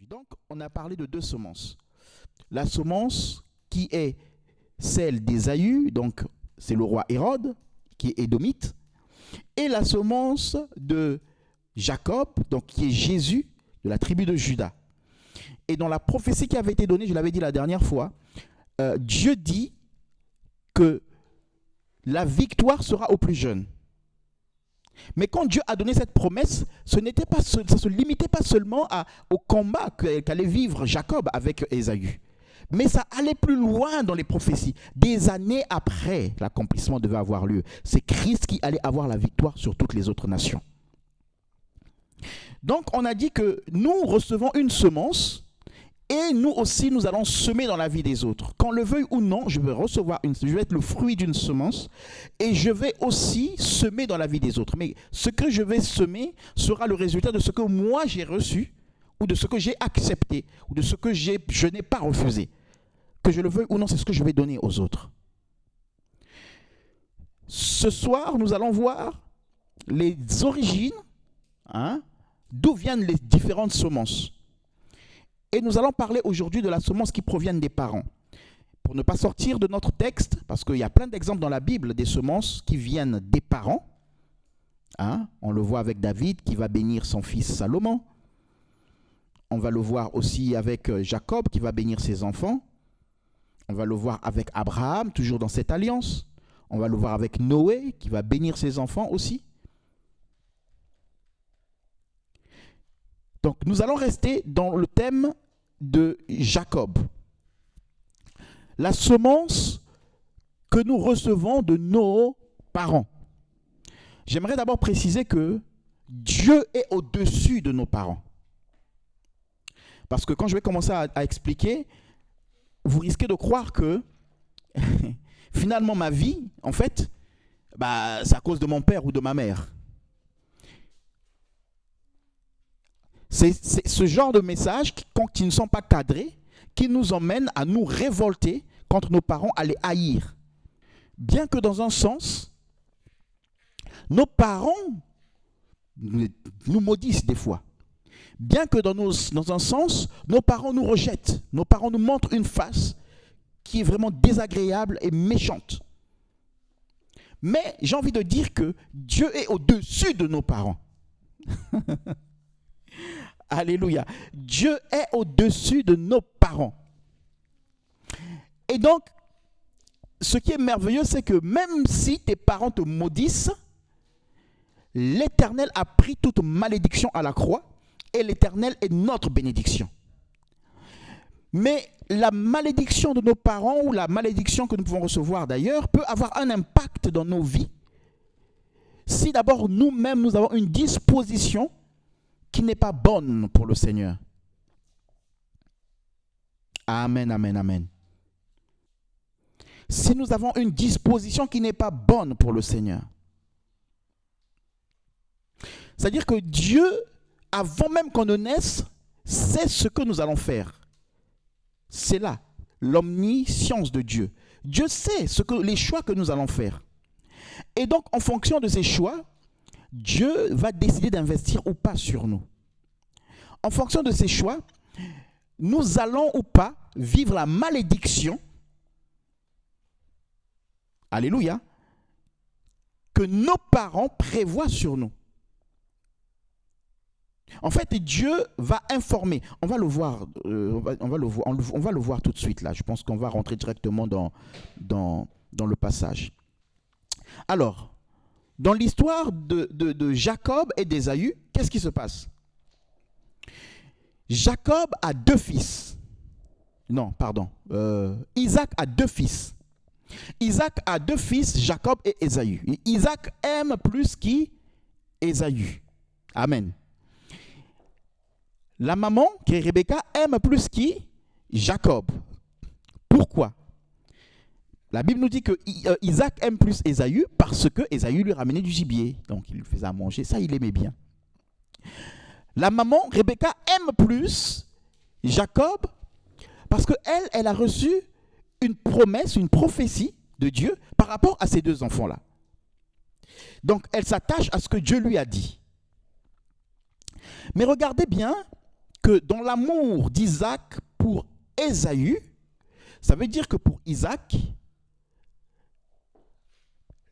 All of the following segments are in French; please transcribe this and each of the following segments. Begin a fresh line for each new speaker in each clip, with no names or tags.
Donc, on a parlé de deux semences. La semence qui est celle d'Ésaü, donc c'est le roi Hérode, qui est édomite, et la semence de Jacob, donc qui est Jésus, de la tribu de Juda. Et dans la prophétie qui avait été donnée, je l'avais dit la dernière fois, Dieu dit que la victoire sera aux plus jeunes. Mais quand Dieu a donné cette promesse, ça ne se limitait pas seulement au combat qu'allait vivre Jacob avec Ésaü. Mais ça allait plus loin dans les prophéties. Des années après, l'accomplissement devait avoir lieu. C'est Christ qui allait avoir la victoire sur toutes les autres nations. Donc on a dit que nous recevons une semence et nous aussi nous allons semer dans la vie des autres. Qu'on le veuille ou non, je vais être le fruit d'une semence et je vais aussi semer dans la vie des autres. Mais ce que je vais semer sera le résultat de ce que moi j'ai reçu ou de ce que j'ai accepté ou de ce que je n'ai pas refusé. Que je le veuille ou non, c'est ce que je vais donner aux autres. Ce soir, nous allons voir les origines, d'où viennent les différentes semences. Et nous allons parler aujourd'hui de la semence qui provient des parents. Pour ne pas sortir de notre texte, parce qu'il y a plein d'exemples dans la Bible des semences qui viennent des parents. On le voit avec David qui va bénir son fils Salomon. On va le voir aussi avec Jacob qui va bénir ses enfants. On va le voir avec Abraham, toujours dans cette alliance. On va le voir avec Noé qui va bénir ses enfants aussi. Donc nous allons rester dans le thème de Jacob. La semence que nous recevons de nos parents. J'aimerais d'abord préciser que Dieu est au-dessus de nos parents. Parce que quand je vais commencer à expliquer, vous risquez de croire que finalement ma vie, en fait, c'est à cause de mon père ou de ma mère. C'est ce genre de messages qui ne sont pas cadrés, qui nous emmènent à nous révolter contre nos parents, à les haïr. Bien que dans un sens, nos parents nous maudissent des fois. Bien que dans un sens, nos parents nous rejettent. Nos parents nous montrent une face qui est vraiment désagréable et méchante. Mais j'ai envie de dire que Dieu est au-dessus de nos parents. Alléluia. Dieu est au-dessus de nos parents. Et donc, ce qui est merveilleux, c'est que même si tes parents te maudissent, l'Éternel a pris toute malédiction à la croix et l'Éternel est notre bénédiction. Mais la malédiction de nos parents ou la malédiction que nous pouvons recevoir d'ailleurs peut avoir un impact dans nos vies si d'abord nous-mêmes nous avons une disposition qui n'est pas bonne pour le Seigneur. Amen, amen, amen. Si nous avons une disposition qui n'est pas bonne pour le Seigneur. C'est-à-dire que Dieu, avant même qu'on ne naisse, sait ce que nous allons faire. C'est là l'omniscience de Dieu. Dieu sait les choix que nous allons faire. Et donc, en fonction de ces choix, Dieu va décider d'investir ou pas sur nous. En fonction de ces choix, nous allons ou pas vivre la malédiction, alléluia, que nos parents prévoient sur nous. En fait, Dieu va informer. On va le voir, on va le voir tout de suite là. Je pense qu'on va rentrer directement dans le passage. Alors, dans l'histoire de Jacob et d'Ésaü, qu'est-ce qui se passe? Jacob a deux fils. Non, pardon. Isaac a deux fils. Isaac a deux fils, Jacob et Ésaü. Isaac aime plus qui? Ésaü. Amen. La maman, qui est Rebecca, aime plus qui? Jacob. Pourquoi? La Bible nous dit que Isaac aime plus Ésaü parce que Ésaü lui ramenait du gibier. Donc il lui faisait à manger. Ça, il aimait bien. La maman, Rebecca, aime plus Jacob parce qu'elle a reçu une promesse, une prophétie de Dieu par rapport à ces deux enfants-là. Donc elle s'attache à ce que Dieu lui a dit. Mais regardez bien que dans l'amour d'Isaac pour Ésaü, ça veut dire que pour Isaac,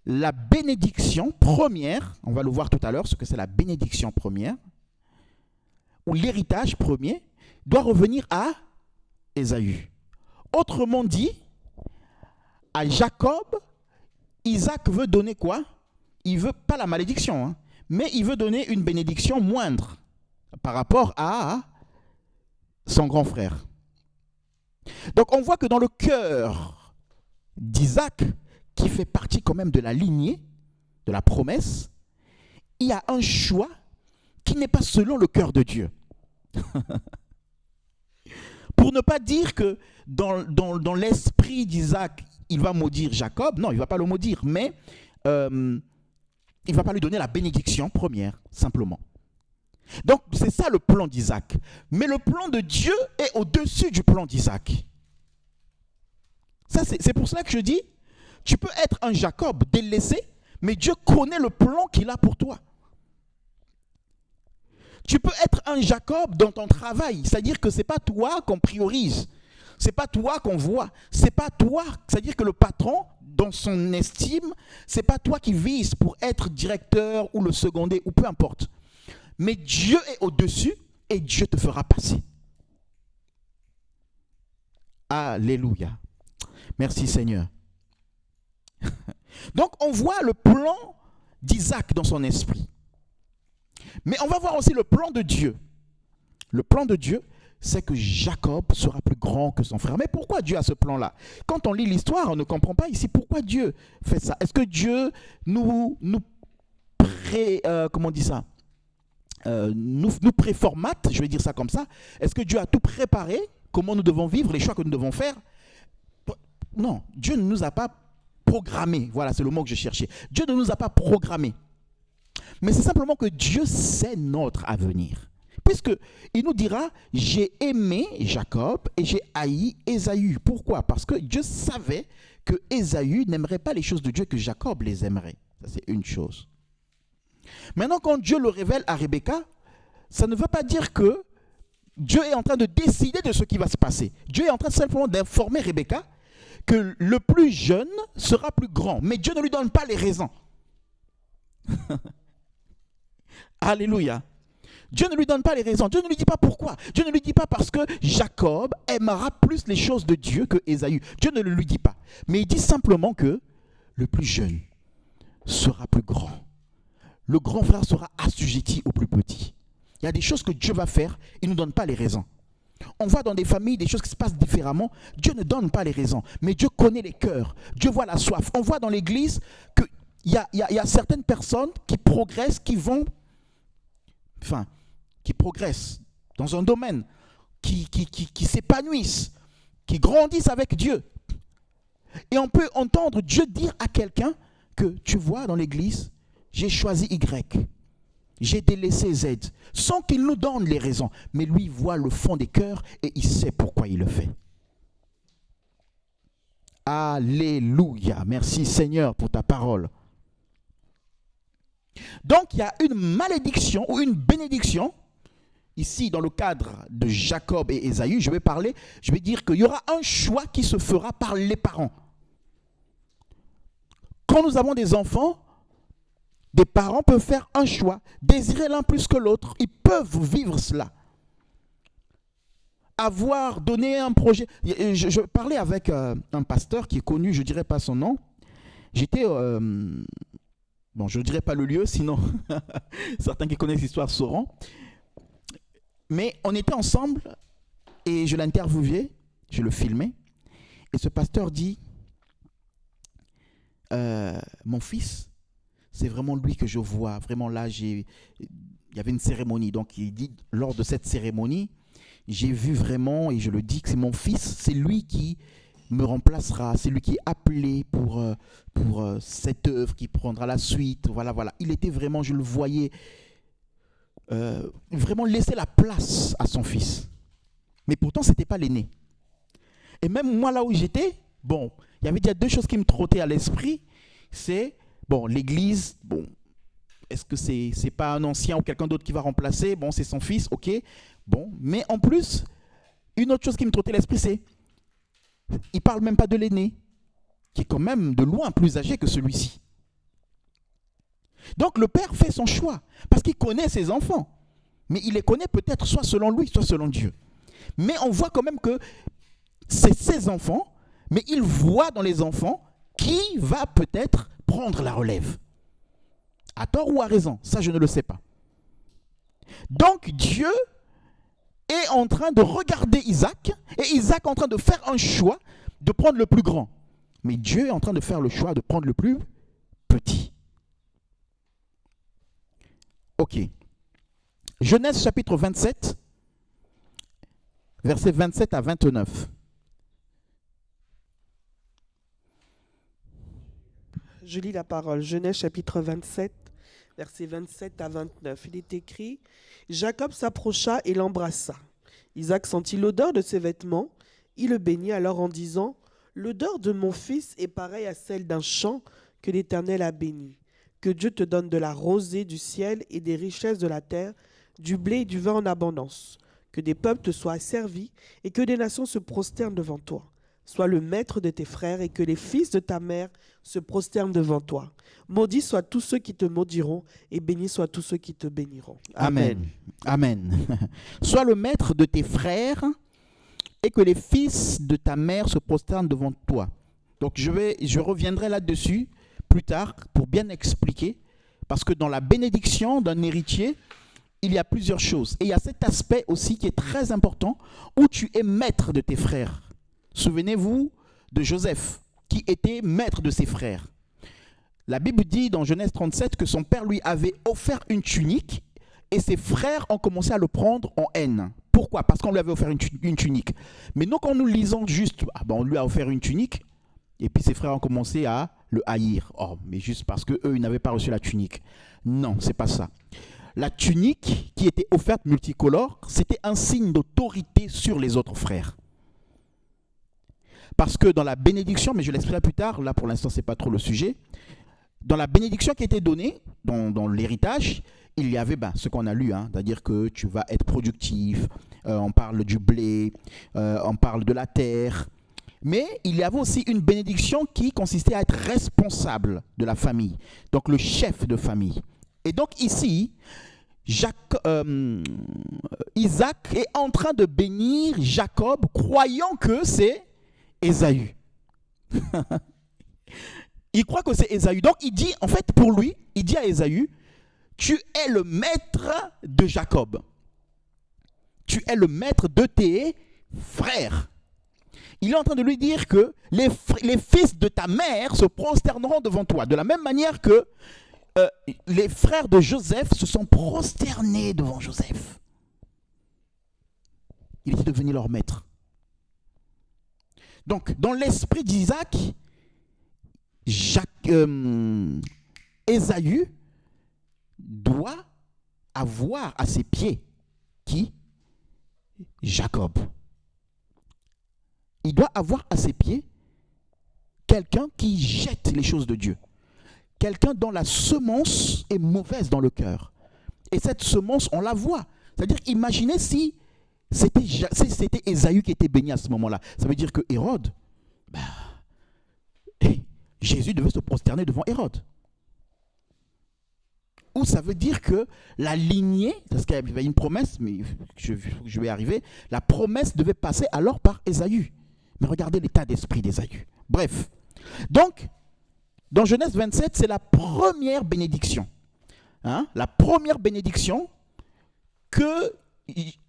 la bénédiction première, on va le voir tout à l'heure, ce que c'est la bénédiction première, ou l'héritage premier, doit revenir à Ésaü. Autrement dit, à Jacob, Isaac veut donner quoi? Il veut pas la malédiction, hein, mais il veut donner une bénédiction moindre par rapport à son grand frère. Donc on voit que dans le cœur d'Isaac, qui fait partie quand même de la lignée, de la promesse, il y a un choix qui n'est pas selon le cœur de Dieu. Pour ne pas dire que dans l'esprit d'Isaac, il va maudire Jacob. Non, il ne va pas le maudire, mais il ne va pas lui donner la bénédiction première, simplement. Donc, c'est ça le plan d'Isaac. Mais le plan de Dieu est au-dessus du plan d'Isaac. C'est pour cela que je dis, tu peux être un Jacob délaissé, mais Dieu connaît le plan qu'il a pour toi. Tu peux être un Jacob dans ton travail, c'est-à-dire que ce n'est pas toi qu'on priorise, ce n'est pas toi qu'on voit, ce n'est pas toi, c'est-à-dire que le patron, dans son estime, ce n'est pas toi qui vises pour être directeur ou le secondé ou peu importe. Mais Dieu est au-dessus et Dieu te fera passer. Alléluia. Merci Seigneur. Donc on voit le plan d'Isaac dans son esprit. Mais on va voir aussi le plan de Dieu. Le plan de Dieu, c'est que Jacob sera plus grand que son frère. Mais pourquoi Dieu a ce plan-là? Quand on lit l'histoire, on ne comprend pas ici pourquoi Dieu fait ça. Est-ce que Dieu nous préformate, je vais dire ça comme ça? Est-ce que Dieu a tout préparé? Comment nous devons vivre, les choix que nous devons faire? Non, Dieu ne nous a pas programmés. Voilà, c'est le mot que je cherchais. Dieu ne nous a pas programmés. Mais c'est simplement que Dieu sait notre avenir. Puisqu'il nous dira, j'ai aimé Jacob et j'ai haï Ésaü. Pourquoi? Parce que Dieu savait que Ésaü n'aimerait pas les choses de Dieu, que Jacob les aimerait. Ça, c'est une chose. Maintenant, quand Dieu le révèle à Rebecca, ça ne veut pas dire que Dieu est en train de décider de ce qui va se passer. Dieu est en train simplement d'informer Rebecca que le plus jeune sera plus grand. Mais Dieu ne lui donne pas les raisons. Alléluia. Dieu ne lui donne pas les raisons. Dieu ne lui dit pas pourquoi. Dieu ne lui dit pas parce que Jacob aimera plus les choses de Dieu que Ésaü. Dieu ne le lui dit pas. Mais il dit simplement que le plus jeune sera plus grand. Le grand frère sera assujetti au plus petit. Il y a des choses que Dieu va faire, il ne nous donne pas les raisons. On voit dans des familles des choses qui se passent différemment. Dieu ne donne pas les raisons. Mais Dieu connaît les cœurs. Dieu voit la soif. On voit dans l'église qu'il y a certaines personnes qui progressent, qui progressent dans un domaine, qui s'épanouissent, qui grandissent avec Dieu. Et on peut entendre Dieu dire à quelqu'un que, tu vois, dans l'église, j'ai choisi Y, j'ai délaissé Z, sans qu'il nous donne les raisons. Mais lui voit le fond des cœurs et il sait pourquoi il le fait. Alléluia. Merci Seigneur pour ta parole. Donc il y a une malédiction ou une bénédiction. Ici, dans le cadre de Jacob et Ésaü, je vais dire qu'il y aura un choix qui se fera par les parents. Quand nous avons des enfants, des parents peuvent faire un choix, désirer l'un plus que l'autre. Ils peuvent vivre cela. Avoir donné un projet. Je parlais avec un pasteur qui est connu, je ne dirais pas son nom. J'étais... bon, je ne dirais pas le lieu, sinon certains qui connaissent l'histoire sauront. Mais on était ensemble et je l'interviewais, je le filmais. Et ce pasteur dit, mon fils, c'est vraiment lui que je vois. Vraiment là, il y avait une cérémonie. Donc il dit, lors de cette cérémonie, j'ai vu vraiment, et je le dis, que c'est mon fils, c'est lui qui me remplacera, c'est lui qui est appelé pour cette œuvre qui prendra la suite. Voilà. Il était vraiment, je le voyais, vraiment laisser la place à son fils. Mais pourtant, ce n'était pas l'aîné. Et même moi, là où j'étais, bon, il y avait déjà deux choses qui me trottaient à l'esprit. C'est, bon, l'église, bon, est-ce que c'est pas un ancien ou quelqu'un d'autre qui va remplacer? Bon, c'est son fils, ok. Bon, mais en plus, une autre chose qui me trottait l'esprit, c'est il ne parle même pas de l'aîné, qui est quand même de loin plus âgé que celui-ci. Donc le père fait son choix, parce qu'il connaît ses enfants. Mais il les connaît peut-être soit selon lui, soit selon Dieu. Mais on voit quand même que c'est ses enfants, mais il voit dans les enfants qui va peut-être prendre la relève. À tort ou à raison, ça je ne le sais pas. Donc Dieu est en train de regarder Isaac, et Isaac est en train de faire un choix de prendre le plus grand. Mais Dieu est en train de faire le choix de prendre le plus petit. Ok. Genèse chapitre 27, versets 27 à 29.
Je lis la parole. Genèse chapitre 27, versets 27 à 29. Il est écrit: Jacob s'approcha et l'embrassa. Isaac sentit l'odeur de ses vêtements. Il le bénit alors en disant: L'odeur de mon fils est pareille à celle d'un champ que l'Éternel a béni. Que Dieu te donne de la rosée du ciel et des richesses de la terre, du blé et du vin en abondance. Que des peuples te soient asservis et que des nations se prosternent devant toi. Sois le maître de tes frères et que les fils de ta mère se prosternent devant toi. Maudits soient tous ceux qui te maudiront et bénis soient tous ceux qui te béniront.
Amen. Amen. Sois le maître de tes frères et que les fils de ta mère se prosternent devant toi. Donc je reviendrai là-dessus plus tard pour bien expliquer, parce que dans la bénédiction d'un héritier, il y a plusieurs choses. Et il y a cet aspect aussi qui est très important, où tu es maître de tes frères. Souvenez-vous de Joseph, qui était maître de ses frères. La Bible dit dans Genèse 37 que son père lui avait offert une tunique, et ses frères ont commencé à le prendre en haine. Pourquoi? Parce qu'on lui avait offert une tunique. Mais nous, quand nous lisons juste, on lui a offert une tunique, et puis ses frères ont commencé à le haïr. Oh, mais juste parce qu'eux, ils n'avaient pas reçu la tunique. Non, c'est pas ça. La tunique qui était offerte multicolore, c'était un signe d'autorité sur les autres frères. Parce que dans la bénédiction, mais je l'expliquerai plus tard, là pour l'instant, ce n'est pas trop le sujet, dans la bénédiction qui était donnée, dans l'héritage, il y avait ce qu'on a lu, c'est-à-dire que tu vas être productif, on parle du blé, on parle de la terre. Mais il y avait aussi une bénédiction qui consistait à être responsable de la famille, donc le chef de famille. Et donc ici, Isaac est en train de bénir Jacob, croyant que c'est Ésaü. Il croit que c'est Ésaü. Donc il dit, en fait pour lui, il dit à Ésaü, tu es le maître de Jacob. Tu es le maître de tes frères. Il est en train de lui dire que les fils de ta mère se prosterneront devant toi. De la même manière que les frères de Joseph se sont prosternés devant Joseph. Il était devenu leur maître. Donc, dans l'esprit d'Isaac, Ésaü doit avoir à ses pieds qui? Jacob. Il doit avoir à ses pieds quelqu'un qui jette les choses de Dieu. Quelqu'un dont la semence est mauvaise dans le cœur. Et cette semence, on la voit. C'est-à-dire, imaginez si c'était Ésaü qui était béni à ce moment-là. Ça veut dire que Hérode, Jésus devait se prosterner devant Hérode. Ou ça veut dire que la lignée, parce qu'il y avait une promesse, mais je vais y arriver, la promesse devait passer alors par Ésaü. Mais regardez l'état d'esprit d'Ésaü. Bref. Donc, dans Genèse 27, c'est la première bénédiction. La première bénédiction que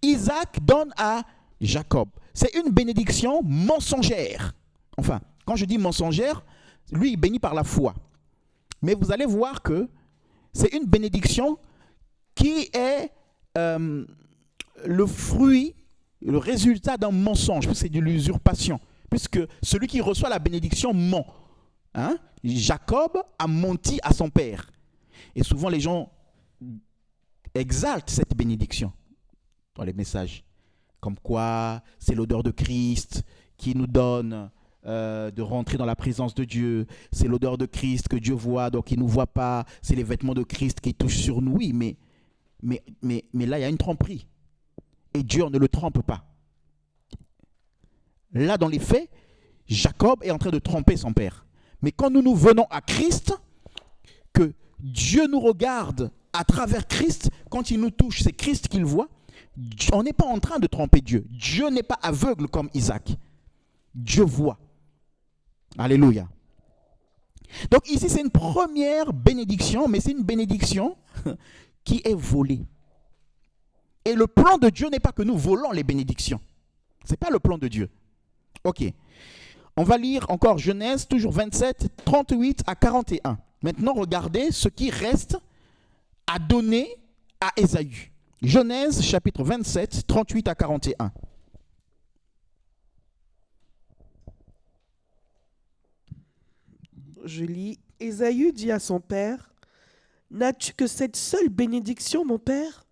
Isaac donne à Jacob. C'est une bénédiction mensongère. Enfin, quand je dis mensongère, lui, il bénit par la foi. Mais vous allez voir que c'est une bénédiction qui est le fruit, le résultat d'un mensonge, c'est de l'usurpation. Puisque celui qui reçoit la bénédiction ment. Jacob a menti à son père. Et souvent les gens exaltent cette bénédiction dans les messages. Comme quoi c'est l'odeur de Christ qui nous donne de rentrer dans la présence de Dieu. C'est l'odeur de Christ que Dieu voit, donc il ne nous voit pas. C'est les vêtements de Christ qui touchent sur nous. Oui, mais là, il y a une tromperie. et Dieu ne le trompe pas. Là, dans les faits, Jacob est en train de tromper son père. Mais quand nous venons à Christ, que Dieu nous regarde à travers Christ, quand il nous touche, c'est Christ qu'il voit, on n'est pas en train de tromper Dieu. Dieu n'est pas aveugle comme Isaac. Dieu voit. Alléluia. Donc ici, c'est une première bénédiction, mais c'est une bénédiction qui est volée. Et le plan de Dieu n'est pas que nous volons les bénédictions. Ce n'est pas le plan de Dieu. Ok. On va lire encore Genèse, toujours 27, 38 à 41. Maintenant, regardez ce qui reste à donner à Ésaü. Genèse, chapitre 27, 38 à 41.
Je lis. Ésaü dit à son père, « N'as-tu que cette seule bénédiction, mon père ?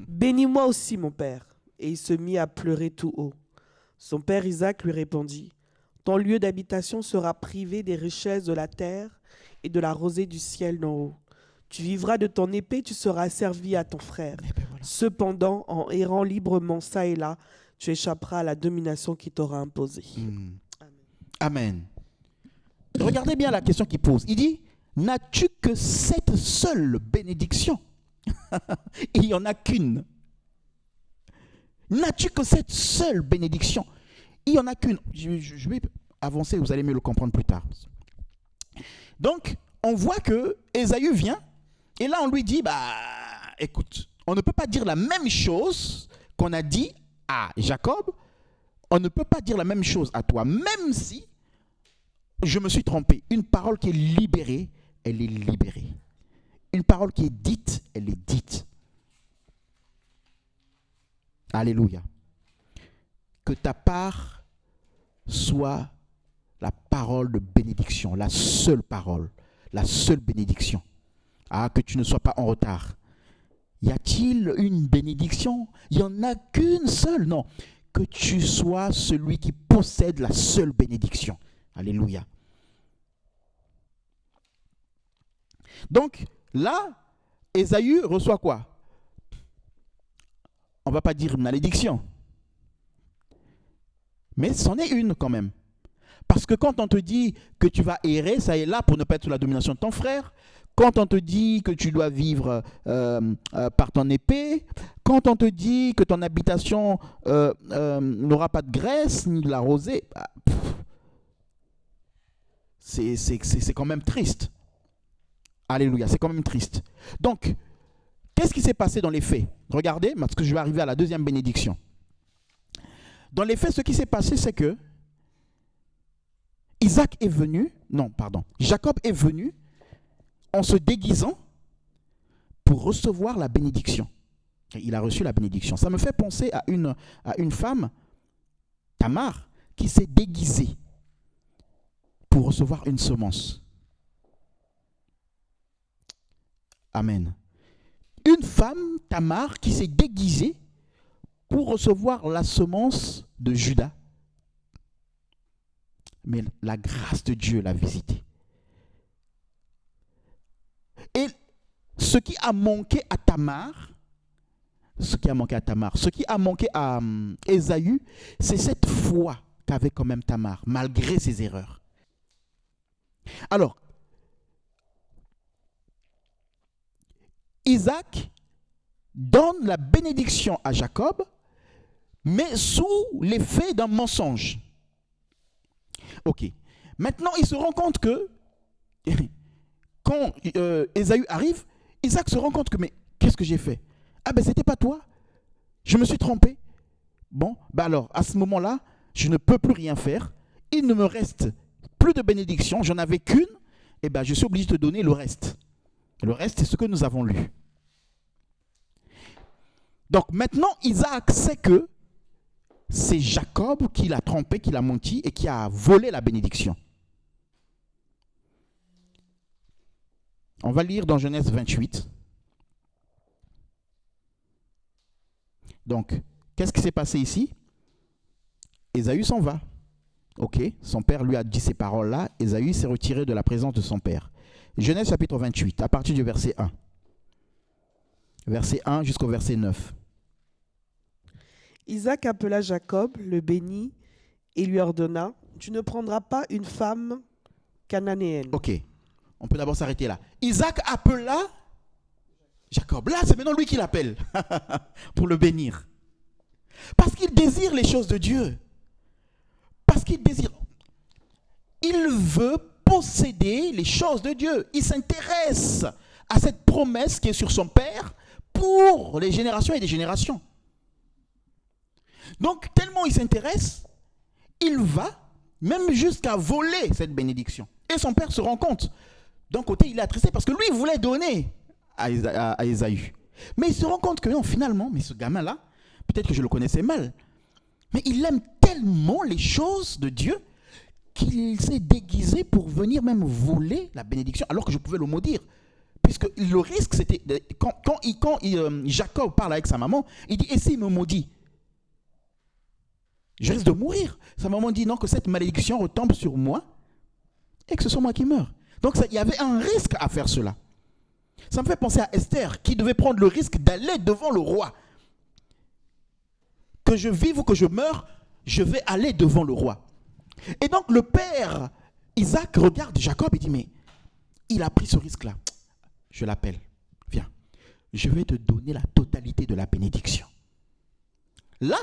Bénis-moi aussi, mon père. » Et il se mit à pleurer tout haut. Son père Isaac lui répondit, « Ton lieu d'habitation sera privé des richesses de la terre et de la rosée du ciel d'en haut. Tu vivras de ton épée, tu seras asservi à ton frère. Cependant, en errant librement ça et là, tu échapperas à la domination qui t'aura imposée. »
Amen. Regardez bien la question qu'il pose. Il dit, n'as-tu que cette seule bénédiction? Il n'y en a qu'une. N'as-tu que cette seule bénédiction? Il n'y en a qu'une. Je vais avancer, vous allez mieux le comprendre plus tard. Donc, on voit que Ésaü vient, et là on lui dit, écoute, on ne peut pas dire la même chose qu'on a dit à Jacob, on ne peut pas dire la même chose à toi, même si je me suis trompé. Une parole qui est libérée, elle est libérée. Une parole qui est dite, elle est dite. Alléluia. Que ta part soit la parole de bénédiction, la seule parole, la seule bénédiction. Que tu ne sois pas en retard. Y a-t-il une bénédiction? Il n'y en a qu'une seule, non. Que tu sois celui qui possède la seule bénédiction. Alléluia. Donc, là, Ésaü reçoit quoi? On ne va pas dire une malédiction. Mais c'en est une quand même. Parce que quand on te dit que tu vas errer, ça est là pour ne pas être sous la domination de ton frère. Quand on te dit que tu dois vivre par ton épée, quand on te dit que ton habitation n'aura pas de graisse ni de la rosée, c'est quand même triste. Alléluia, c'est quand même triste. Donc, qu'est-ce qui s'est passé dans les faits? Regardez, parce que je vais arriver à la deuxième bénédiction. Dans les faits, ce qui s'est passé, c'est que Jacob est venu en se déguisant pour recevoir la bénédiction. Et il a reçu la bénédiction. Ça me fait penser à une femme, Tamar, qui s'est déguisée pour recevoir une semence. Amen. Une femme, Tamar, qui s'est déguisée pour recevoir la semence de Juda. Mais la grâce de Dieu l'a visitée. Et ce qui a manqué à Tamar, ce qui a manqué à Ésaü, c'est cette foi qu'avait quand même Tamar, malgré ses erreurs. Alors, Isaac donne la bénédiction à Jacob, mais sous l'effet d'un mensonge. Ok. Maintenant, il se rend compte que quand Ésaü arrive, Isaac se rend compte que, mais qu'est-ce que j'ai fait? C'était pas toi. Je me suis trompé. Bon, alors, à ce moment-là, je ne peux plus rien faire. Il ne me reste plus de bénédiction. J'en avais qu'une. Je suis obligé de te donner le reste. Le reste, c'est ce que nous avons lu. Donc maintenant, Isaac sait que c'est Jacob qui l'a trompé, qui l'a menti et qui a volé la bénédiction. On va lire dans Genèse 28. Donc, qu'est-ce qui s'est passé ici? Ésaü s'en va. Ok, son père lui a dit ces paroles-là. Ésaü s'est retiré de la présence de son père. Genèse chapitre 28, à partir du verset 1. Verset 1 jusqu'au verset 9.
Isaac appela Jacob, le bénit et lui ordonna, tu ne prendras pas une femme cananéenne.
Ok, on peut d'abord s'arrêter là. Isaac appela Jacob. Là, c'est maintenant lui qui l'appelle pour le bénir. Parce qu'il désire les choses de Dieu. Parce qu'il désire. Il veut posséder les choses de Dieu. Il s'intéresse à cette promesse qui est sur son père pour les générations et des générations. Donc, tellement il s'intéresse, il va même jusqu'à voler cette bénédiction. Et son père se rend compte. D'un côté, il est attristé parce que lui, il voulait donner à Ésaü. Mais il se rend compte que non, finalement, mais ce gamin-là, peut-être que je le connaissais mal, mais il aime tellement les choses de Dieu qu'il s'est déguisé pour venir même voler la bénédiction alors que je pouvais le maudire. Puisque le risque, c'était, quand Jacob parle avec sa maman, il dit, et s'il me maudit, je risque de mourir. Sa maman dit non, que cette malédiction retombe sur moi et que ce soit moi qui meure. Donc il y avait un risque à faire cela. Ça me fait penser à Esther qui devait prendre le risque d'aller devant le roi. Que je vive ou que je meure, je vais aller devant le roi. Et donc le père Isaac regarde Jacob et dit mais il a pris ce risque-là. Je l'appelle. Viens, je vais te donner la totalité de la bénédiction. Là,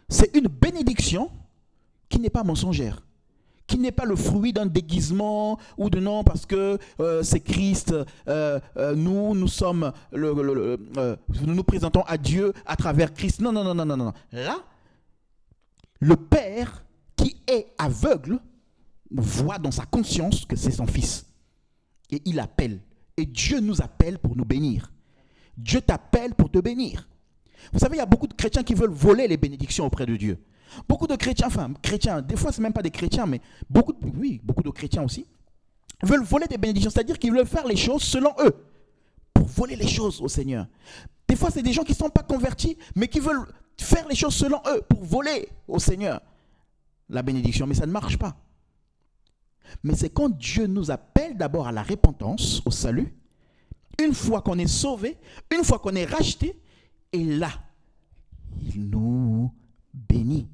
c'est une bénédiction qui n'est pas mensongère, qui n'est pas le fruit d'un déguisement ou de non parce que c'est Christ, nous sommes, nous nous présentons à Dieu à travers Christ. Non, non, non, non, non, non. Là, le Père qui est aveugle voit dans sa conscience que c'est son fils. Et il appelle. Et Dieu nous appelle pour nous bénir. Dieu t'appelle pour te bénir. Vous savez, il y a beaucoup de chrétiens qui veulent voler les bénédictions auprès de Dieu. Beaucoup de chrétiens, des fois, ce n'est même pas des chrétiens, mais beaucoup de chrétiens aussi, veulent voler des bénédictions, c'est-à-dire qu'ils veulent faire les choses selon eux, pour voler les choses au Seigneur. Des fois, c'est des gens qui ne sont pas convertis, mais qui veulent faire les choses selon eux, pour voler au Seigneur la bénédiction, mais ça ne marche pas. Mais c'est quand Dieu nous appelle d'abord à la repentance, au salut, une fois qu'on est sauvé, une fois qu'on est racheté, et là, il nous bénit.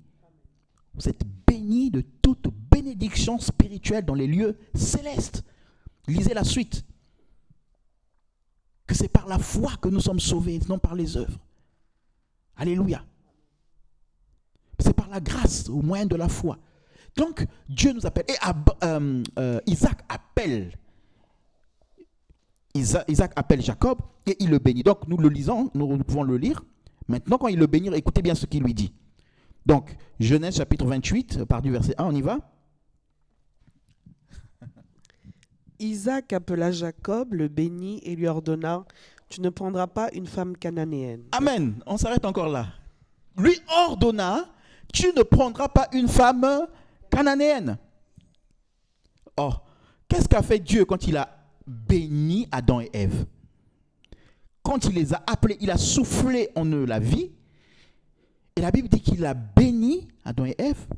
Vous êtes bénis de toute bénédiction spirituelle dans les lieux célestes. Lisez la suite. Que c'est par la foi que nous sommes sauvés, non par les œuvres. Alléluia. C'est par la grâce, au moyen de la foi. Donc, Dieu nous appelle. Et Isaac appelle. Isaac appelle Jacob et il le bénit. Donc, nous le lisons, nous pouvons le lire. Maintenant, quand il le bénit, écoutez bien ce qu'il lui dit. Donc, Genèse chapitre 28, part du verset 1, on y va.
Isaac appela Jacob, le bénit et lui ordonna, tu ne prendras pas une femme cananéenne.
Amen. On s'arrête encore là. Lui ordonna, tu ne prendras pas une femme cananéenne. Oh, qu'est-ce qu'a fait Dieu quand il a béni Adam et Ève? Quand il les a appelés, il a soufflé en eux la vie. Et la Bible dit qu'il a béni Adam et Ève.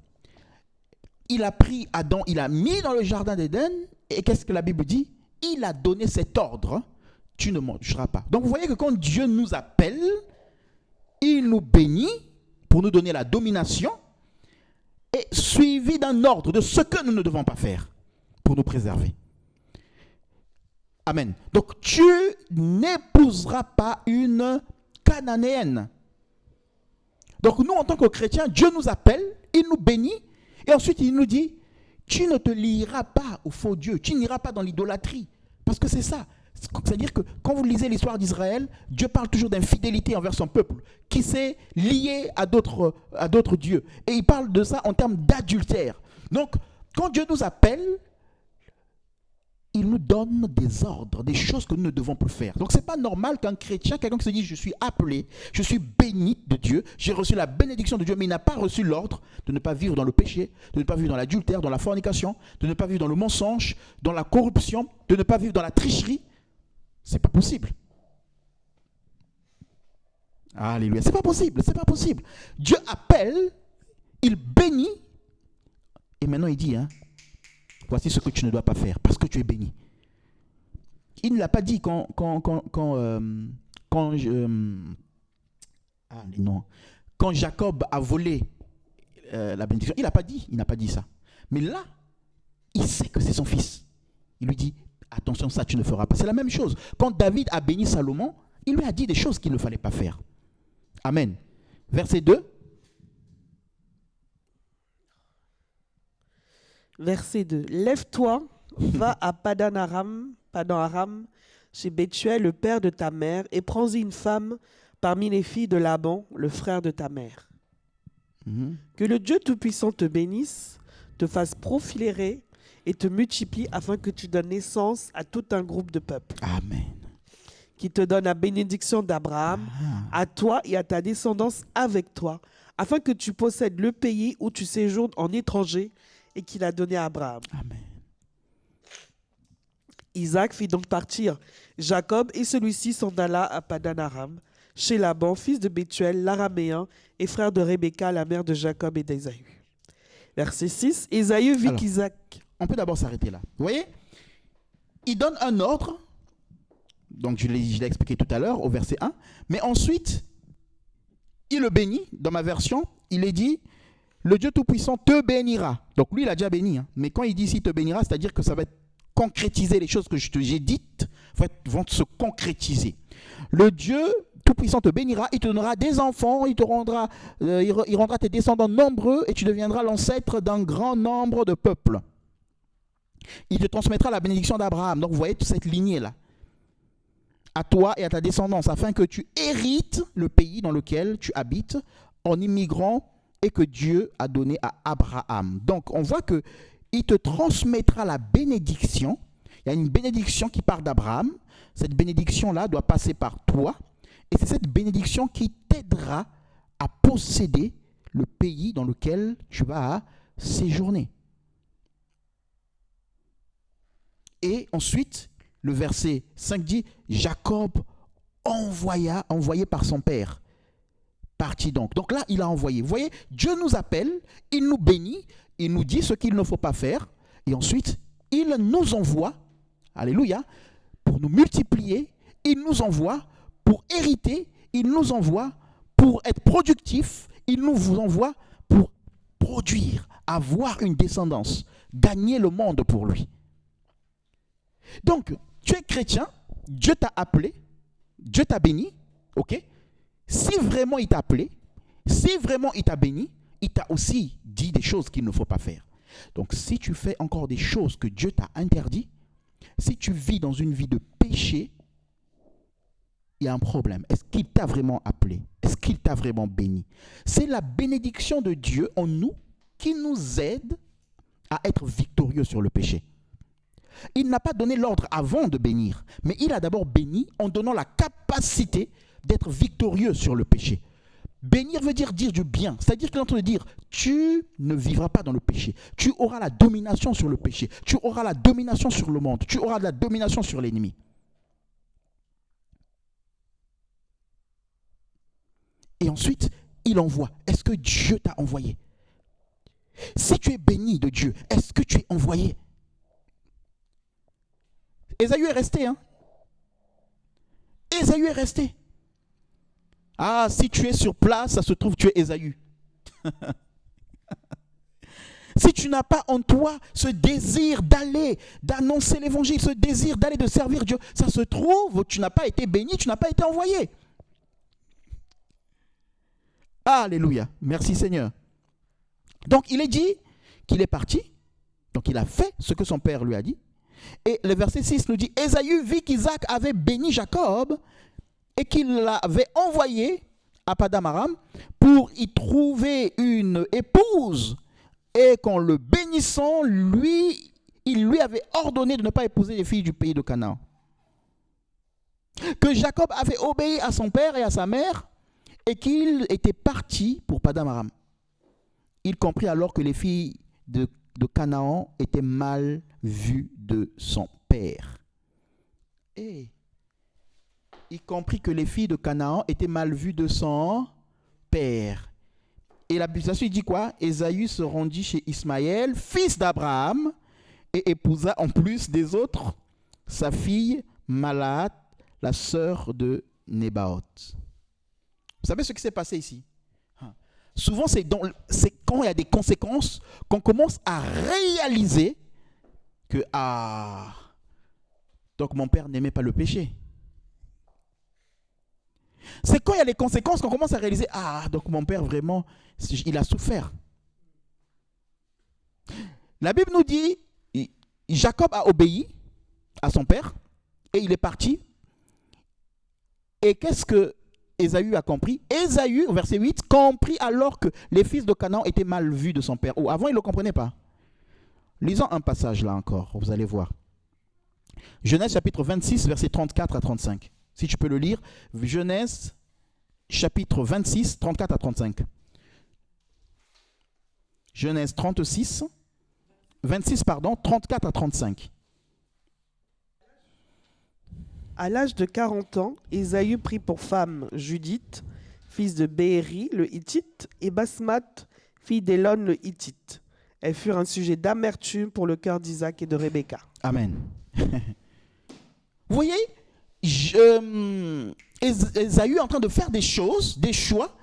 Il a pris Adam, il a mis dans le jardin d'Éden. Et qu'est-ce que la Bible dit? Il a donné cet ordre. Tu ne mangeras pas. Donc vous voyez que quand Dieu nous appelle, il nous bénit pour nous donner la domination et suivi d'un ordre de ce que nous ne devons pas faire pour nous préserver. Amen. Donc tu n'épouseras pas une cananéenne. Donc nous, en tant que chrétiens, Dieu nous appelle, il nous bénit, et ensuite il nous dit, tu ne te lieras pas au faux Dieu, tu n'iras pas dans l'idolâtrie. Parce que c'est ça. C'est-à-dire que quand vous lisez l'histoire d'Israël, Dieu parle toujours d'infidélité envers son peuple, qui s'est lié à d'autres dieux. Et il parle de ça en termes d'adultère. Donc, quand Dieu nous appelle, il nous donne des ordres, des choses que nous ne devons plus faire. Donc, ce n'est pas normal qu'un chrétien, quelqu'un qui se dit « je suis appelé, je suis béni de Dieu, j'ai reçu la bénédiction de Dieu », mais il n'a pas reçu l'ordre de ne pas vivre dans le péché, de ne pas vivre dans l'adultère, dans la fornication, de ne pas vivre dans le mensonge, dans la corruption, de ne pas vivre dans la tricherie. Ce n'est pas possible. Alléluia. C'est pas possible, c'est pas possible. Dieu appelle, il bénit, et maintenant il dit, voici ce que tu ne dois pas faire, parce que tu es béni. Il ne l'a pas dit quand quand Jacob a volé la bénédiction, il n'a pas dit ça. Mais là, il sait que c'est son fils. Il lui dit, attention, ça tu ne feras pas. C'est la même chose. Quand David a béni Salomon, il lui a dit des choses qu'il ne fallait pas faire. Amen. Verset 2.
Verset 2. Lève-toi, va à Padan Aram, chez Bethuel, le père de ta mère, et prends-y une femme parmi les filles de Laban, le frère de ta mère. Que le Dieu Tout-Puissant te bénisse, te fasse prospérer et te multiplie afin que tu donnes naissance à tout un groupe de peuples.
Amen.
Qui te donne la bénédiction d'Abraham, à toi et à ta descendance avec toi, afin que tu possèdes le pays où tu séjournes en étranger et qu'il a donné à Abraham.
Amen.
Isaac fit donc partir Jacob et celui-ci s'en alla à Padan Aram, chez Laban, fils de Bethuel, l'araméen, et frère de Rebecca, la mère de Jacob et d'Ésaü. Verset 6, Ésaü vit qu'Isaac...
On peut d'abord s'arrêter là. Vous voyez, il donne un ordre, donc je l'ai expliqué tout à l'heure au verset 1, mais ensuite, il le bénit. Dans ma version, il est dit, le Dieu Tout-Puissant te bénira. Donc lui, il a déjà béni, hein. Mais quand il dit s'il te bénira, c'est-à-dire que ça va être concrétiser les choses que j'ai dites, vont se concrétiser. Le Dieu Tout-Puissant te bénira, il te donnera des enfants, il rendra tes descendants nombreux et tu deviendras l'ancêtre d'un grand nombre de peuples. Il te transmettra la bénédiction d'Abraham. Donc vous voyez toute cette lignée-là. À toi et à ta descendance, afin que tu hérites le pays dans lequel tu habites en immigrant et que Dieu a donné à Abraham. Donc on voit que il te transmettra la bénédiction. Il y a une bénédiction qui part d'Abraham. Cette bénédiction-là doit passer par toi. Et c'est cette bénédiction qui t'aidera à posséder le pays dans lequel tu vas séjourner. Et ensuite, le verset 5 dit, Jacob envoyé par son père. Parti donc. Donc là, il a envoyé. Vous voyez, Dieu nous appelle, il nous bénit, il nous dit ce qu'il ne faut pas faire. Et ensuite, il nous envoie, alléluia, pour nous multiplier. Il nous envoie pour hériter. Il nous envoie pour être productif. Il nous envoie pour produire, avoir une descendance, gagner le monde pour lui. Donc, tu es chrétien, Dieu t'a appelé, Dieu t'a béni, ok? Si vraiment il t'a appelé, si vraiment il t'a béni, il t'a aussi dit des choses qu'il ne faut pas faire. Donc, si tu fais encore des choses que Dieu t'a interdit, si tu vis dans une vie de péché, il y a un problème. Est-ce qu'il t'a vraiment appelé? Est-ce qu'il t'a vraiment béni? C'est la bénédiction de Dieu en nous qui nous aide à être victorieux sur le péché. Il n'a pas donné l'ordre avant de bénir, mais il a d'abord béni en donnant la capacité d'être victorieux sur le péché. Bénir veut dire du bien, c'est-à-dire qu'il est en train de dire, tu ne vivras pas dans le péché, tu auras la domination sur le péché, tu auras la domination sur le monde, tu auras la domination sur l'ennemi. Et ensuite, il envoie. Est-ce que Dieu t'a envoyé? Si tu es béni de Dieu, est-ce que tu es envoyé? Ésaü est resté, hein? Ésaü est resté. Ah, si tu es sur place, ça se trouve, tu es Ésaü. Si tu n'as pas en toi ce désir d'aller, d'annoncer l'évangile, ce désir d'aller, de servir Dieu, ça se trouve, tu n'as pas été béni, tu n'as pas été envoyé. Alléluia. Merci Seigneur. Donc, il est dit qu'il est parti. Donc, il a fait ce que son père lui a dit. Et le verset 6 nous dit, Ésaü vit qu'Isaac avait béni Jacob et qu'il l'avait envoyé à Padan Aram pour y trouver une épouse. Et qu'en le bénissant, il lui avait ordonné de ne pas épouser les filles du pays de Canaan. Que Jacob avait obéi à son père et à sa mère et qu'il était parti pour Padan Aram. Il comprit alors que les filles de Canaan étaient mal vues de son père. Et il comprit que les filles de Canaan étaient mal vues de son père. Et la Bible dit quoi? Ésaü se rendit chez Ismaël, fils d'Abraham, et épousa en plus des autres sa fille Malaat, la sœur de Nébaoth. Vous savez ce qui s'est passé ici? Souvent, c'est quand il y a des conséquences qu'on commence à réaliser que, donc mon père n'aimait pas le péché. C'est quand il y a les conséquences qu'on commence à réaliser, donc mon père vraiment, il a souffert. La Bible nous dit, Jacob a obéi à son père et il est parti. Et qu'est-ce que Ésaü a compris? Ésaü, verset 8, comprit alors que les fils de Canaan étaient mal vus de son père. Ou avant, il ne le comprenait pas. Lisons un passage là encore, vous allez voir. Genèse chapitre 26, verset 34 à 35. Si tu peux le lire, Genèse chapitre 26, 34 à 35. Genèse 26, 34 à 35.
À l'âge de 40 ans, Ésaü prit pour femme Judith, fils de Béhéri le Hittite, et Basmath, fille d'Élon le Hittite. Elles furent un sujet d'amertume pour le cœur d'Isaac et de Rebecca.
Amen. Vous voyez, Ésaü est en train de faire des choses, des choix,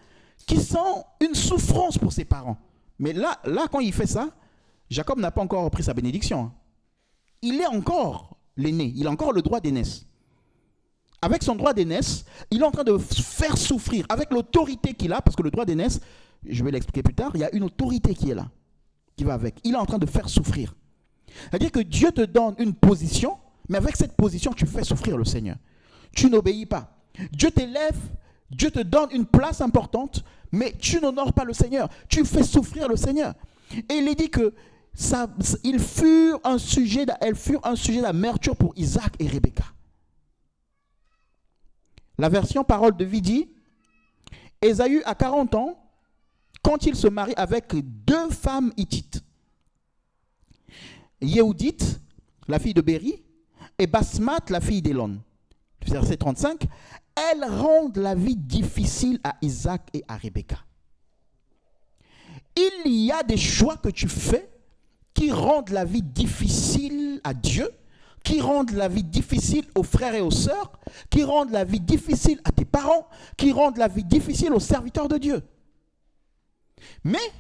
qui sont une souffrance pour ses parents. Mais là, quand il fait ça, Jacob n'a pas encore pris sa bénédiction. Il est encore l'aîné, il a encore le droit d'aînesse. Avec son droit d'aînesse, il est en train de faire souffrir, avec l'autorité qu'il a, parce que le droit d'aînesse, je vais l'expliquer plus tard, il y a une autorité qui est là, qui va avec. Il est en train de faire souffrir. C'est-à-dire que Dieu te donne une position, mais avec cette position, tu fais souffrir le Seigneur. Tu n'obéis pas. Dieu t'élève, Dieu te donne une place importante, mais tu n'honores pas le Seigneur. Tu fais souffrir le Seigneur. Et il est dit que elles furent un sujet d'amertume pour Isaac et Rebecca. La version Parole de vie dit, Ésaü a 40 ans quand il se marie avec 2 femmes hittites. Yéhoudite, la fille de Béri, et Basmath, la fille d'Élon. Verset 35, elles rendent la vie difficile à Isaac et à Rebecca. Il y a des choix que tu fais qui rendent la vie difficile à Dieu, qui rendent la vie difficile aux frères et aux sœurs, qui rendent la vie difficile à tes parents, qui rendent la vie difficile aux serviteurs de Dieu. Mais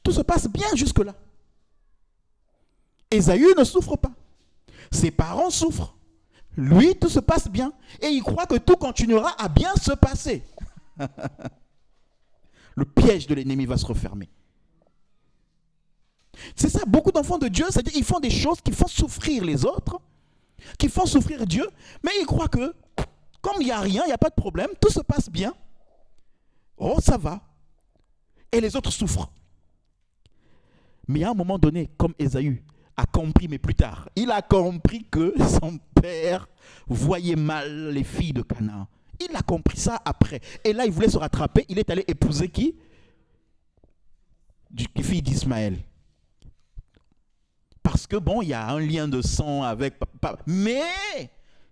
tout se passe bien jusque-là. Ésaü ne souffre pas. Ses parents souffrent. Lui, tout se passe bien. Et il croit que tout continuera à bien se passer. Le piège de l'ennemi va se refermer. C'est ça, beaucoup d'enfants de Dieu, c'est-à-dire ils font des choses qui font souffrir les autres, qui font souffrir Dieu, mais ils croient que, comme il n'y a rien, il n'y a pas de problème, tout se passe bien, oh ça va, et les autres souffrent. Mais à un moment donné, comme Ésaü a compris, mais plus tard, il a compris que son père voyait mal les filles de Canaan. Il a compris ça après. Et là, il voulait se rattraper, il est allé épouser qui? Die fille d'Ismaël. Parce que bon, il y a un lien de sang avec papa. Mais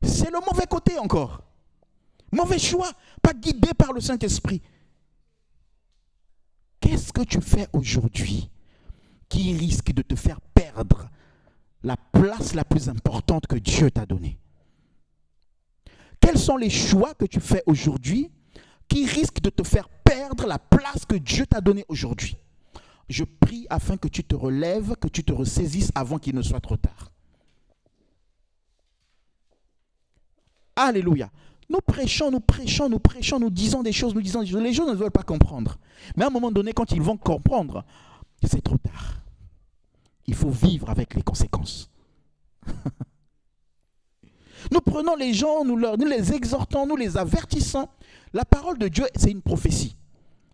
c'est le mauvais côté encore. Mauvais choix, pas guidé par le Saint-Esprit. Qu'est-ce que tu fais aujourd'hui qui risque de te faire perdre la place la plus importante que Dieu t'a donnée? Quels sont les choix que tu fais aujourd'hui qui risquent de te faire perdre la place que Dieu t'a donnée aujourd'hui? Je prie afin que tu te relèves, que tu te ressaisisses avant qu'il ne soit trop tard. Alléluia. Nous prêchons, nous disons des choses, les gens ne veulent pas comprendre. Mais à un moment donné, quand ils vont comprendre, c'est trop tard. Il faut vivre avec les conséquences. Nous prenons les gens, nous les exhortons, nous les avertissons. La parole de Dieu, c'est une prophétie.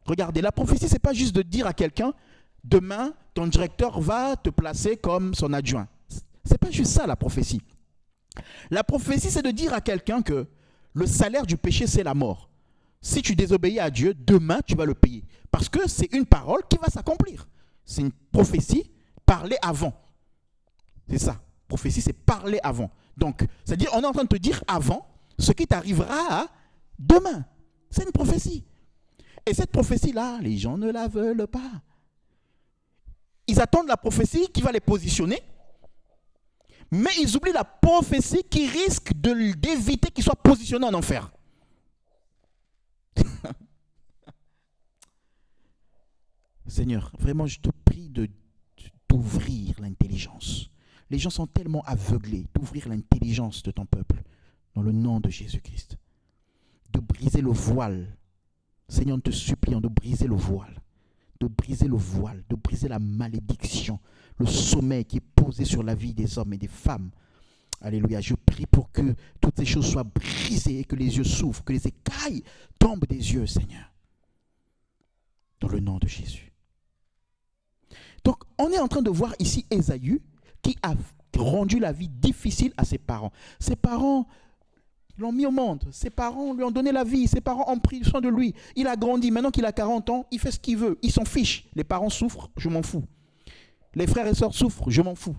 Regardez, la prophétie, ce n'est pas juste de dire à quelqu'un, demain, ton directeur va te placer comme son adjoint. Ce n'est pas juste ça la prophétie. La prophétie, c'est de dire à quelqu'un que le salaire du péché, c'est la mort. Si tu désobéis à Dieu, demain, tu vas le payer. Parce que c'est une parole qui va s'accomplir. C'est une prophétie parlée avant. C'est ça. Prophétie, c'est parler avant. Donc, c'est-à-dire, on est en train de te dire avant ce qui t'arrivera demain. C'est une prophétie. Et cette prophétie-là, les gens ne la veulent pas. Ils attendent la prophétie qui va les positionner, mais ils oublient la prophétie qui risque d'éviter qu'ils soient positionnés en enfer. Seigneur, vraiment, je te prie d'ouvrir l'intelligence. Les gens sont tellement aveuglés, d'ouvrir l'intelligence de ton peuple, dans le nom de Jésus-Christ. De briser le voile. Seigneur, nous te supplions de briser le voile. De briser le voile, de briser la malédiction, le sommeil qui est posé sur la vie des hommes et des femmes. Alléluia. Je prie pour que toutes ces choses soient brisées et que les yeux s'ouvrent, que les écailles tombent des yeux, Seigneur. Dans le nom de Jésus. Donc, on est en train de voir ici Ésaü qui a rendu la vie difficile à ses parents. Ses parents l'ont mis au monde. Ses parents lui ont donné la vie. Ses parents ont pris soin de lui. Il a grandi. Maintenant qu'il a 40 ans, il fait ce qu'il veut. Il s'en fiche. Les parents souffrent, je m'en fous. Les frères et sœurs souffrent, je m'en fous.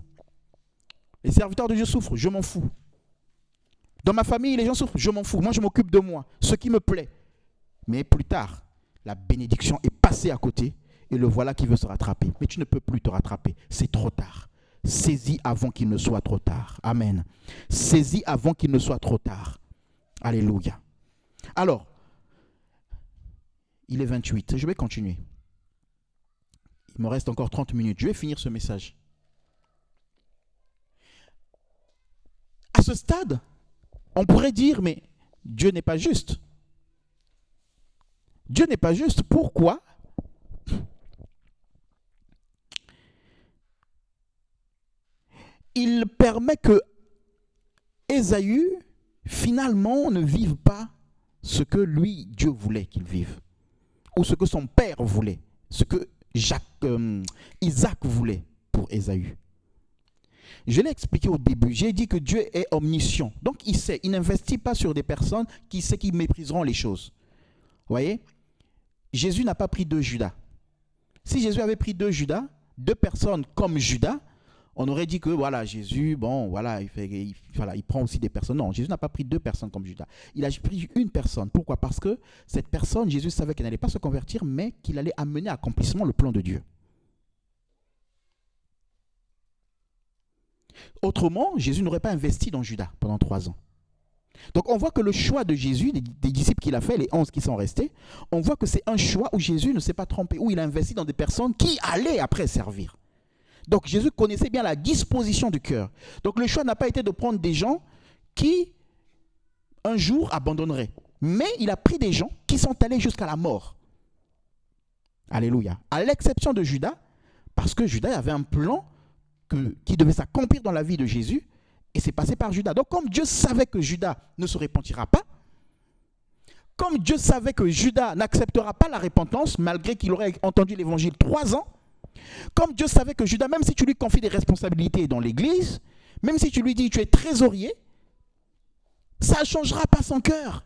Les serviteurs de Dieu souffrent, je m'en fous. Dans ma famille, les gens souffrent, je m'en fous. Moi, je m'occupe de moi, ce qui me plaît. Mais plus tard, la bénédiction est passée à côté et le voilà qui veut se rattraper. Mais tu ne peux plus te rattraper, c'est trop tard. Saisis avant qu'il ne soit trop tard. Amen. Saisis avant qu'il ne soit trop tard. Alléluia. Alors, il est 28, je vais continuer. Il me reste encore 30 minutes, je vais finir ce message. À ce stade, on pourrait dire, mais Dieu n'est pas juste. Dieu n'est pas juste. Pourquoi? Il permet que Ésaü, finalement, ne vive pas ce que lui, Dieu voulait qu'il vive. Ou ce que son père voulait. Ce que Isaac voulait pour Ésaü. Je l'ai expliqué au début. J'ai dit que Dieu est omniscient. Donc il sait, il n'investit pas sur des personnes qui sait qu'ils mépriseront les choses. Vous voyez? Jésus n'a pas pris deux Judas. Si Jésus avait pris deux Judas, deux personnes comme Judas, on aurait dit que voilà, Jésus, bon, voilà, il prend aussi des personnes. Non, Jésus n'a pas pris deux personnes comme Judas. Il a pris une personne. Pourquoi? Parce que cette personne, Jésus savait qu'elle n'allait pas se convertir, mais qu'il allait amener à accomplissement le plan de Dieu. Autrement, Jésus n'aurait pas investi dans Judas pendant 3 ans. Donc on voit que le choix de Jésus, des disciples qu'il a fait, les 11 qui sont restés, on voit que c'est un choix où Jésus ne s'est pas trompé, où il a investi dans des personnes qui allaient après servir. Donc Jésus connaissait bien la disposition du cœur. Donc le choix n'a pas été de prendre des gens qui, un jour, abandonneraient. Mais il a pris des gens qui sont allés jusqu'à la mort. Alléluia. À l'exception de Judas, parce que Judas avait un plan qui devait s'accomplir dans la vie de Jésus, et c'est passé par Judas. Donc comme Dieu savait que Judas ne se repentira pas, comme Dieu savait que Judas n'acceptera pas la repentance, malgré qu'il aurait entendu l'évangile 3 ans, comme Dieu savait que Judas, même si tu lui confies des responsabilités dans l'église, même si tu lui dis tu es trésorier, ça ne changera pas son cœur.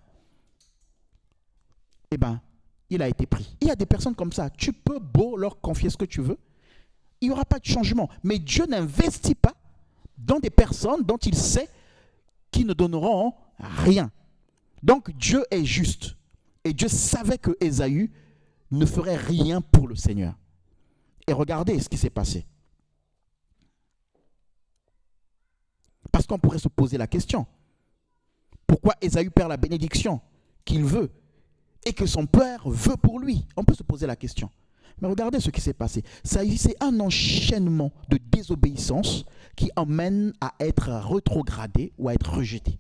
Eh bien, il a été pris. Il y a des personnes comme ça, tu peux beau leur confier ce que tu veux, il n'y aura pas de changement. Mais Dieu n'investit pas dans des personnes dont il sait qu'ils ne donneront rien. Donc Dieu est juste. Et Dieu savait que Ésaü ne ferait rien pour le Seigneur. Et regardez ce qui s'est passé. Parce qu'on pourrait se poser la question. Pourquoi Ésaü perd la bénédiction qu'il veut et que son père veut pour lui? On peut se poser la question. Mais regardez ce qui s'est passé. C'est un enchaînement de désobéissance qui emmène à être rétrogradé ou à être rejeté.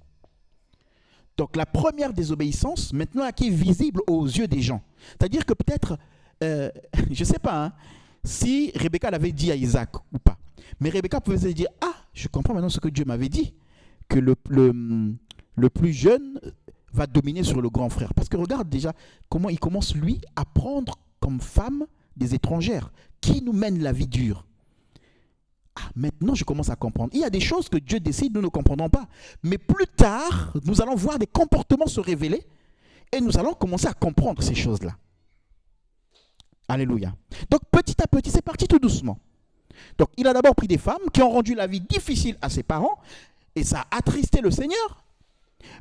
Donc la première désobéissance, maintenant, qui est visible aux yeux des gens. C'est-à-dire que peut-être, je ne sais pas, hein, si Rebecca l'avait dit à Isaac ou pas. Mais Rebecca pouvait se dire, ah, je comprends maintenant ce que Dieu m'avait dit, que le plus jeune va dominer sur le grand frère. Parce que regarde déjà comment il commence, lui, à prendre comme femme des étrangères qui nous mènent la vie dure. Ah, maintenant, je commence à comprendre. Il y a des choses que Dieu décide, nous ne comprendrons pas. Mais plus tard, nous allons voir des comportements se révéler et nous allons commencer à comprendre ces choses-là. Alléluia. Donc, petit à petit, c'est parti tout doucement. Donc, il a d'abord pris des femmes qui ont rendu la vie difficile à ses parents et ça a attristé le Seigneur.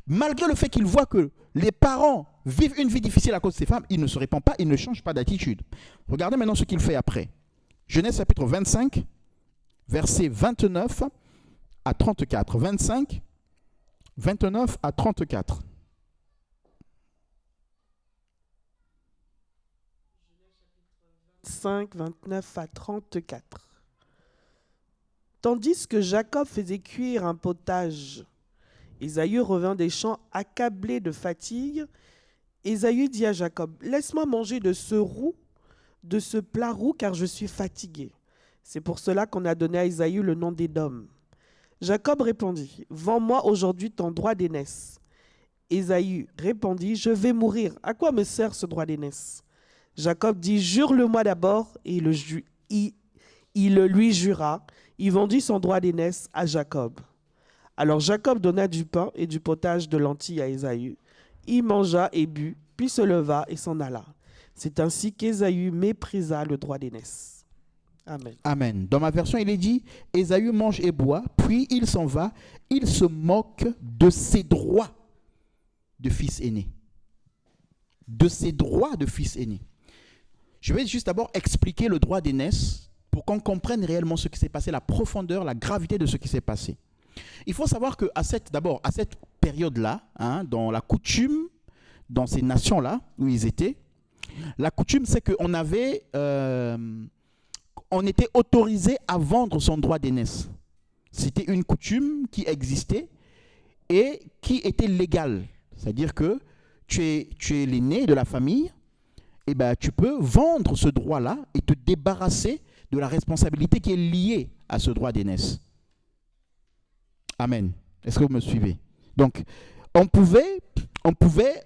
Malgré le fait qu'il voit que les parents vivent une vie difficile à cause de ces femmes, il ne se répand pas, il ne change pas d'attitude. Regardez maintenant ce qu'il fait après. Genèse chapitre 25, versets 29 à 34. 25, 29 à 34.
25, 29 à 34. Tandis que Jacob faisait cuire un potage, Ésaü revint des champs accablé de fatigue. Ésaü dit à Jacob, « Laisse-moi manger de ce plat roux, car je suis fatigué. » C'est pour cela qu'on a donné à Ésaü le nom d'Édom. Jacob répondit, « Vends-moi aujourd'hui ton droit d'aînesse. » Ésaü répondit, « Je vais mourir. À quoi me sert ce droit d'aînesse ?» Jacob dit, « Jure-le-moi d'abord. » Et il le lui jura. Il vendit son droit d'aînesse à Jacob. Alors Jacob donna du pain et du potage de lentilles à Ésaü. Il mangea et but, puis se leva et s'en alla. C'est ainsi qu'Ésaü méprisa le droit d'aînesse. Amen.
Amen. Dans ma version, il est dit, Ésaü mange et boit, puis il s'en va, il se moque de ses droits de fils aîné. De ses droits de fils aîné. Je vais juste d'abord expliquer le droit d'aînesse pour qu'on comprenne réellement ce qui s'est passé, la profondeur, la gravité de ce qui s'est passé. Il faut savoir qu'à cette période-là, dans la coutume, dans ces nations-là où ils étaient, la coutume, c'est qu'on on était autorisé à vendre son droit d'aînesse. C'était une coutume qui existait et qui était légale. C'est-à-dire que tu es l'aîné de la famille, et ben, tu peux vendre ce droit-là et te débarrasser de la responsabilité qui est liée à ce droit d'aînesse. Amen. Est-ce que vous me suivez? Donc, on pouvait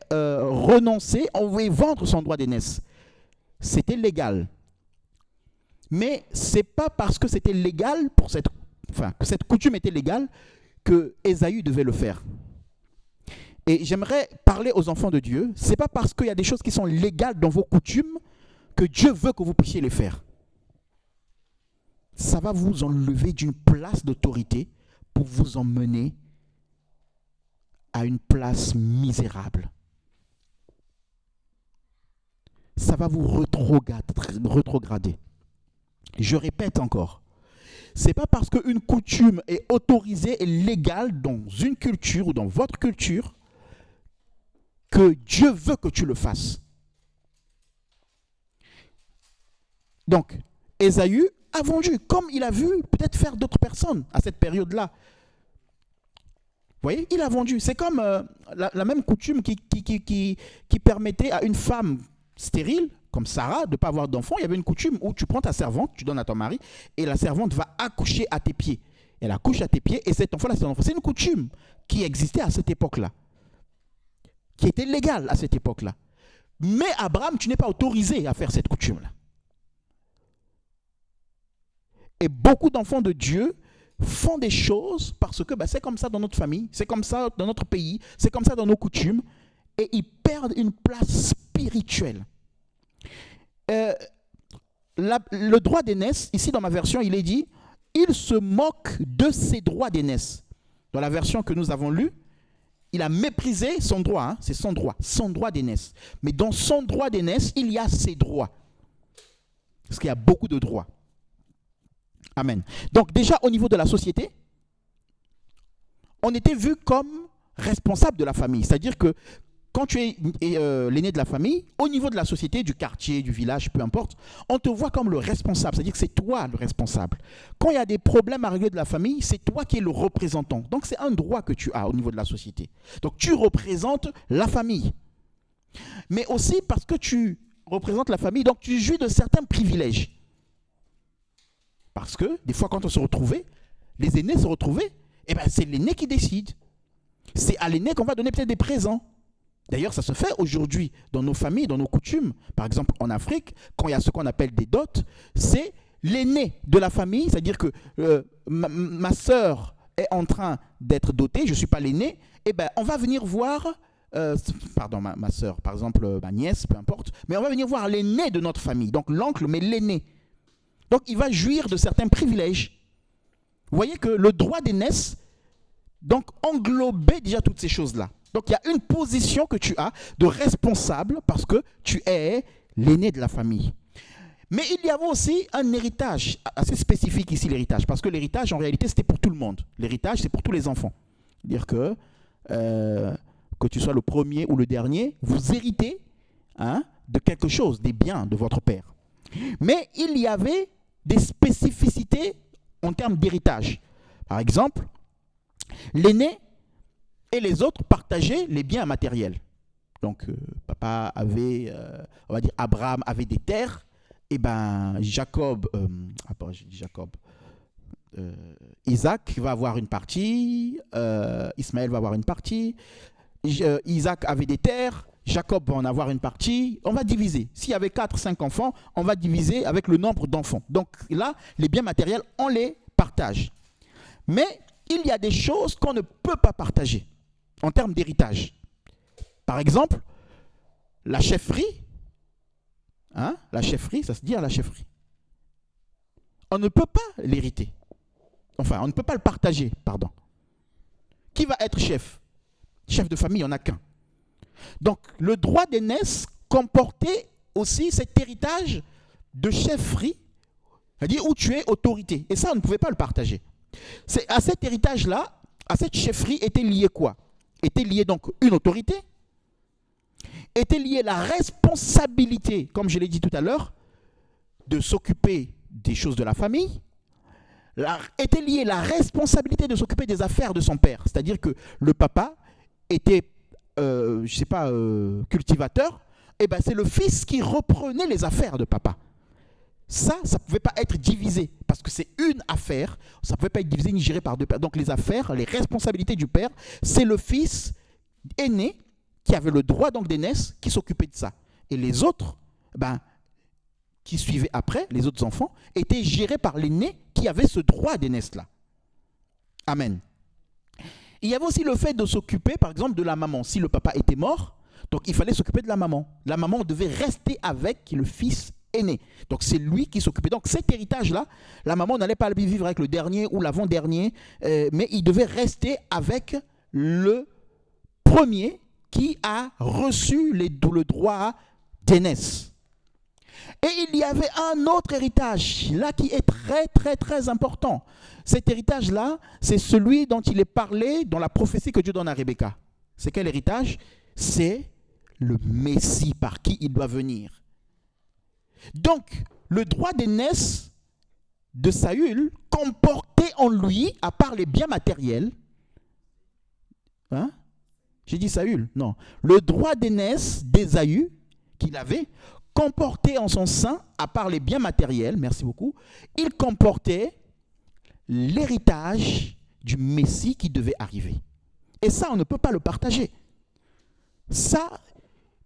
renoncer, on pouvait vendre son droit d'aînesse. C'était légal. Mais ce n'est pas parce que c'était légal, que cette coutume était légale, que Ésaü devait le faire. Et j'aimerais parler aux enfants de Dieu. Ce n'est pas parce qu'il y a des choses qui sont légales dans vos coutumes que Dieu veut que vous puissiez les faire. Ça va vous enlever d'une place d'autorité pour vous emmener à une place misérable. Ça va vous rétrograder. Je répète encore. Ce n'est pas parce qu'une coutume est autorisée et légale dans une culture ou dans votre culture que Dieu veut que tu le fasses. Donc, Ésaü a vendu, comme il a vu peut-être faire d'autres personnes à cette période-là. Vous voyez, il a vendu. C'est comme la même coutume qui permettait à une femme stérile, comme Sarah, de ne pas avoir d'enfant. Il y avait une coutume où tu prends ta servante, tu donnes à ton mari, et la servante va accoucher à tes pieds. Elle accouche à tes pieds, et cet enfant-là, c'est un enfant. C'est une coutume qui existait à cette époque-là, qui était légale à cette époque-là. Mais Abraham, tu n'es pas autorisé à faire cette coutume-là. Et beaucoup d'enfants de Dieu font des choses parce que c'est comme ça dans notre famille, c'est comme ça dans notre pays, c'est comme ça dans nos coutumes, et ils perdent une place spirituelle. Le droit d'aînesse, ici dans ma version, il est dit, il se moque de ses droits d'aînesse. Dans la version que nous avons lue, il a méprisé son droit, c'est son droit d'aînesse. Mais dans son droit d'aînesse, il y a ses droits. Parce qu'il y a beaucoup de droits. Amen. Donc déjà au niveau de la société, on était vu comme responsable de la famille. C'est-à-dire que quand tu es l'aîné de la famille, au niveau de la société, du quartier, du village, peu importe, on te voit comme le responsable. C'est-à-dire que c'est toi le responsable. Quand il y a des problèmes arrivés de la famille, c'est toi qui es le représentant. Donc c'est un droit que tu as au niveau de la société. Donc tu représentes la famille. Mais aussi parce que tu représentes la famille, donc tu jouis de certains privilèges. Parce que des fois quand on se retrouvait, les aînés se retrouvaient, c'est l'aîné qui décide. C'est à l'aîné qu'on va donner peut-être des présents. D'ailleurs, ça se fait aujourd'hui dans nos familles, dans nos coutumes. Par exemple, en Afrique, quand il y a ce qu'on appelle des dots, c'est l'aîné de la famille, c'est-à-dire que ma sœur est en train d'être dotée, je ne suis pas l'aîné, on va venir voir, ma sœur, par exemple, ma nièce, peu importe, mais on va venir voir l'aîné de notre famille, donc l'oncle, mais l'aîné. Donc, il va jouir de certains privilèges. Vous voyez que le droit d'aînesse, donc, englobait déjà toutes ces choses-là. Donc, il y a une position que tu as de responsable parce que tu es l'aîné de la famille. Mais il y avait aussi un héritage assez spécifique ici, l'héritage. Parce que l'héritage, en réalité, c'était pour tout le monde. L'héritage, c'est pour tous les enfants. C'est-à-dire que tu sois le premier ou le dernier, vous héritez de quelque chose, des biens de votre père. Mais il y avait des spécificités en termes d'héritage. Par exemple, l'aîné et les autres partageaient les biens matériels. Donc, papa avait, on va dire, Abraham avait des terres, et ben Jacob, Isaac va avoir une partie, Ismaël va avoir une partie, Isaac avait des terres, Jacob va en avoir une partie, on va diviser. S'il y avait 4-5 enfants, on va diviser avec le nombre d'enfants. Donc là, les biens matériels, on les partage. Mais il y a des choses qu'on ne peut pas partager en termes d'héritage. Par exemple, la chefferie. La chefferie, ça se dit à la chefferie. On ne peut pas l'hériter. Enfin, on ne peut pas le partager, pardon. Qui va être chef? Chef de famille, il n'y en a qu'un. Donc, le droit d'aînesse comportait aussi cet héritage de chefferie, c'est-à-dire où tu es autorité. Et ça, on ne pouvait pas le partager. C'est à cet héritage-là, à cette chefferie, était lié quoi? Était lié donc une autorité, était liée la responsabilité, comme je l'ai dit tout à l'heure, de s'occuper des choses de la famille, était liée la responsabilité de s'occuper des affaires de son père. C'est-à-dire que le papa était, cultivateur, et ben c'est le fils qui reprenait les affaires de papa. Ça ne pouvait pas être divisé, parce que c'est une affaire, ça ne pouvait pas être divisé ni géré par deux pères. Donc les affaires, les responsabilités du père, c'est le fils aîné qui avait le droit donc d'aînesse, qui s'occupait de ça. Et les autres, qui suivaient après, les autres enfants, étaient gérés par l'aîné qui avait ce droit d'aînesse-là. Amen. Il y avait aussi le fait de s'occuper, par exemple, de la maman. Si le papa était mort, donc il fallait s'occuper de la maman. La maman devait rester avec le fils aîné. Donc c'est lui qui s'occupait. Donc cet héritage-là, la maman n'allait pas vivre avec le dernier ou l'avant-dernier, mais il devait rester avec le premier qui a reçu le droit d'aînesse. Et il y avait un autre héritage, là, qui est très, très, très important. Cet héritage-là, c'est celui dont il est parlé dans la prophétie que Dieu donne à Rebecca. C'est quel héritage? C'est le Messie par qui il doit venir. Donc, le droit d'aînesse de Saül comportait en lui, à part les biens matériels, j'ai dit Saül, non. Le droit d'aînesse d'Ésaü qu'il avait comportait en son sein, à part les biens matériels, merci beaucoup, il comportait l'héritage du Messie qui devait arriver. Et ça, on ne peut pas le partager. Ça,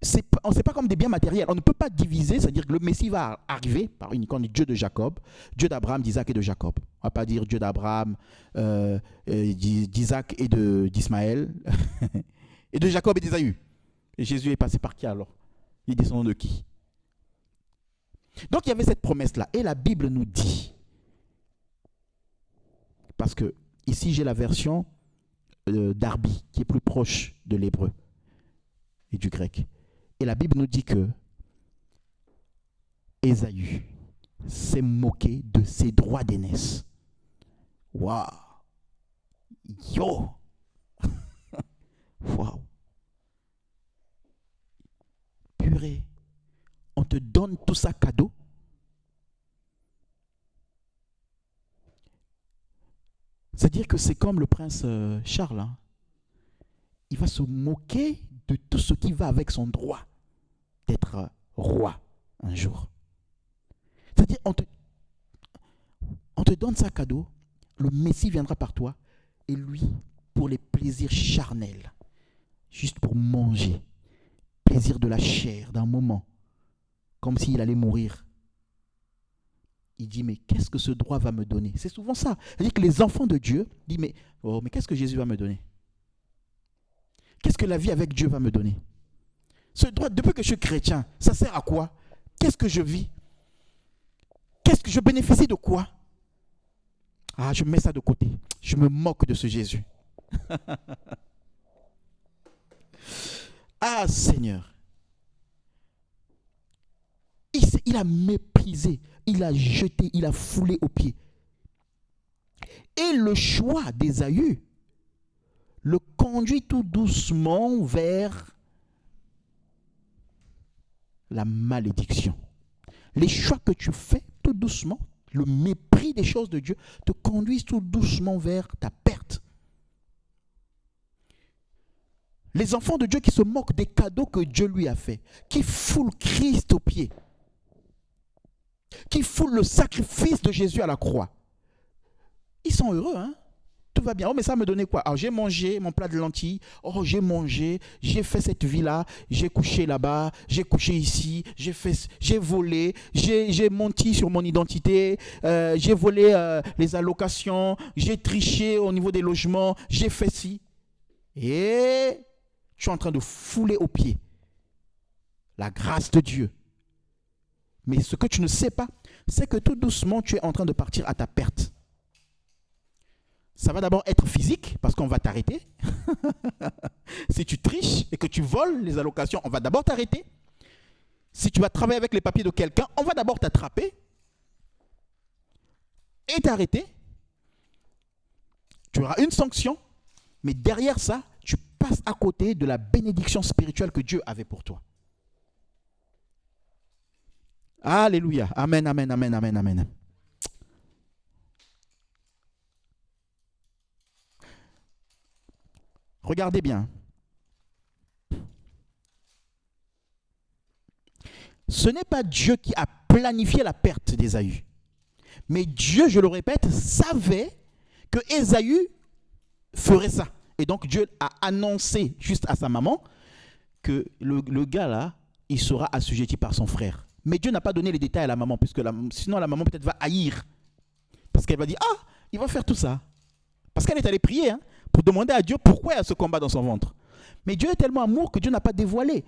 c'est pas comme des biens matériels. On ne peut pas diviser, c'est-à-dire que le Messie va arriver par uniquement Dieu de Jacob, Dieu d'Abraham, d'Isaac et de Jacob. On ne va pas dire Dieu d'Abraham, d'Isaac et d'Ismaël, et de Jacob et d'Ésaü. Et Jésus est passé par qui alors? Il est descendant de qui? Donc il y avait cette promesse-là. Et la Bible nous dit, parce que ici j'ai la version d'Arbi, qui est plus proche de l'hébreu et du grec. Et la Bible nous dit que Ésaü s'est moqué de ses droits d'aînesse. Waouh! Yo! Waouh! Purée! On te donne tout ça cadeau. C'est-à-dire que c'est comme le prince Charles. Il va se moquer de tout ce qui va avec son droit d'être roi un jour. C'est-à-dire, on te donne ça cadeau, le Messie viendra par toi, et lui, pour les plaisirs charnels, juste pour manger, plaisir de la chair d'un moment, comme s'il allait mourir. Il dit, mais qu'est-ce que ce droit va me donner? C'est souvent ça. C'est-à-dire que les enfants de Dieu disent, mais qu'est-ce que Jésus va me donner? Qu'est-ce que la vie avec Dieu va me donner? Ce droit, depuis que je suis chrétien, ça sert à quoi? Qu'est-ce que je vis? Qu'est-ce que je bénéficie de quoi? Ah, je mets ça de côté. Je me moque de ce Jésus. Ah, Seigneur. Il a méprisé, il a jeté, il a foulé aux pieds. Et le choix d'Ésaü le conduit tout doucement vers la malédiction. les choix que tu fais tout doucement, le mépris des choses de Dieu, te conduisent tout doucement vers ta perte. Les enfants de Dieu qui se moquent des cadeaux que Dieu lui a faits, qui foulent Christ aux pieds, qui foulent le sacrifice de Jésus à la croix, ils sont heureux, hein? Tout va bien. Oh, mais ça me donnait quoi? Alors, j'ai mangé mon plat de lentilles. Oh, j'ai mangé, j'ai fait cette vie-là, j'ai couché là-bas, j'ai couché ici, j'ai volé, j'ai menti sur mon identité, j'ai volé les allocations, j'ai triché au niveau des logements, j'ai fait ci. Et tu es en train de fouler aux pieds la grâce de Dieu. Mais ce que tu ne sais pas, c'est que tout doucement, tu es en train de partir à ta perte. Ça va d'abord être physique, parce qu'on va t'arrêter. Si tu triches et que tu voles les allocations, on va d'abord t'arrêter. Si tu vas travailler avec les papiers de quelqu'un, on va d'abord t'attraper et t'arrêter. Tu auras une sanction, mais derrière ça, tu passes à côté de la bénédiction spirituelle que Dieu avait pour toi. Alléluia. Amen, amen, amen, amen, amen. Regardez bien. Ce n'est pas Dieu qui a planifié la perte d'Ésaü. Mais Dieu, je le répète, savait que Ésaü ferait ça. Et donc Dieu a annoncé juste à sa maman que le gars là, il sera assujetti par son frère. Mais Dieu n'a pas donné les détails à la maman, puisque sinon la maman peut-être va haïr. Parce qu'elle va dire, ah, il va faire tout ça. Parce qu'elle est allée prier, hein, pour demander à Dieu pourquoi il y a ce combat dans son ventre. Mais Dieu est tellement amour que Dieu n'a pas dévoilé.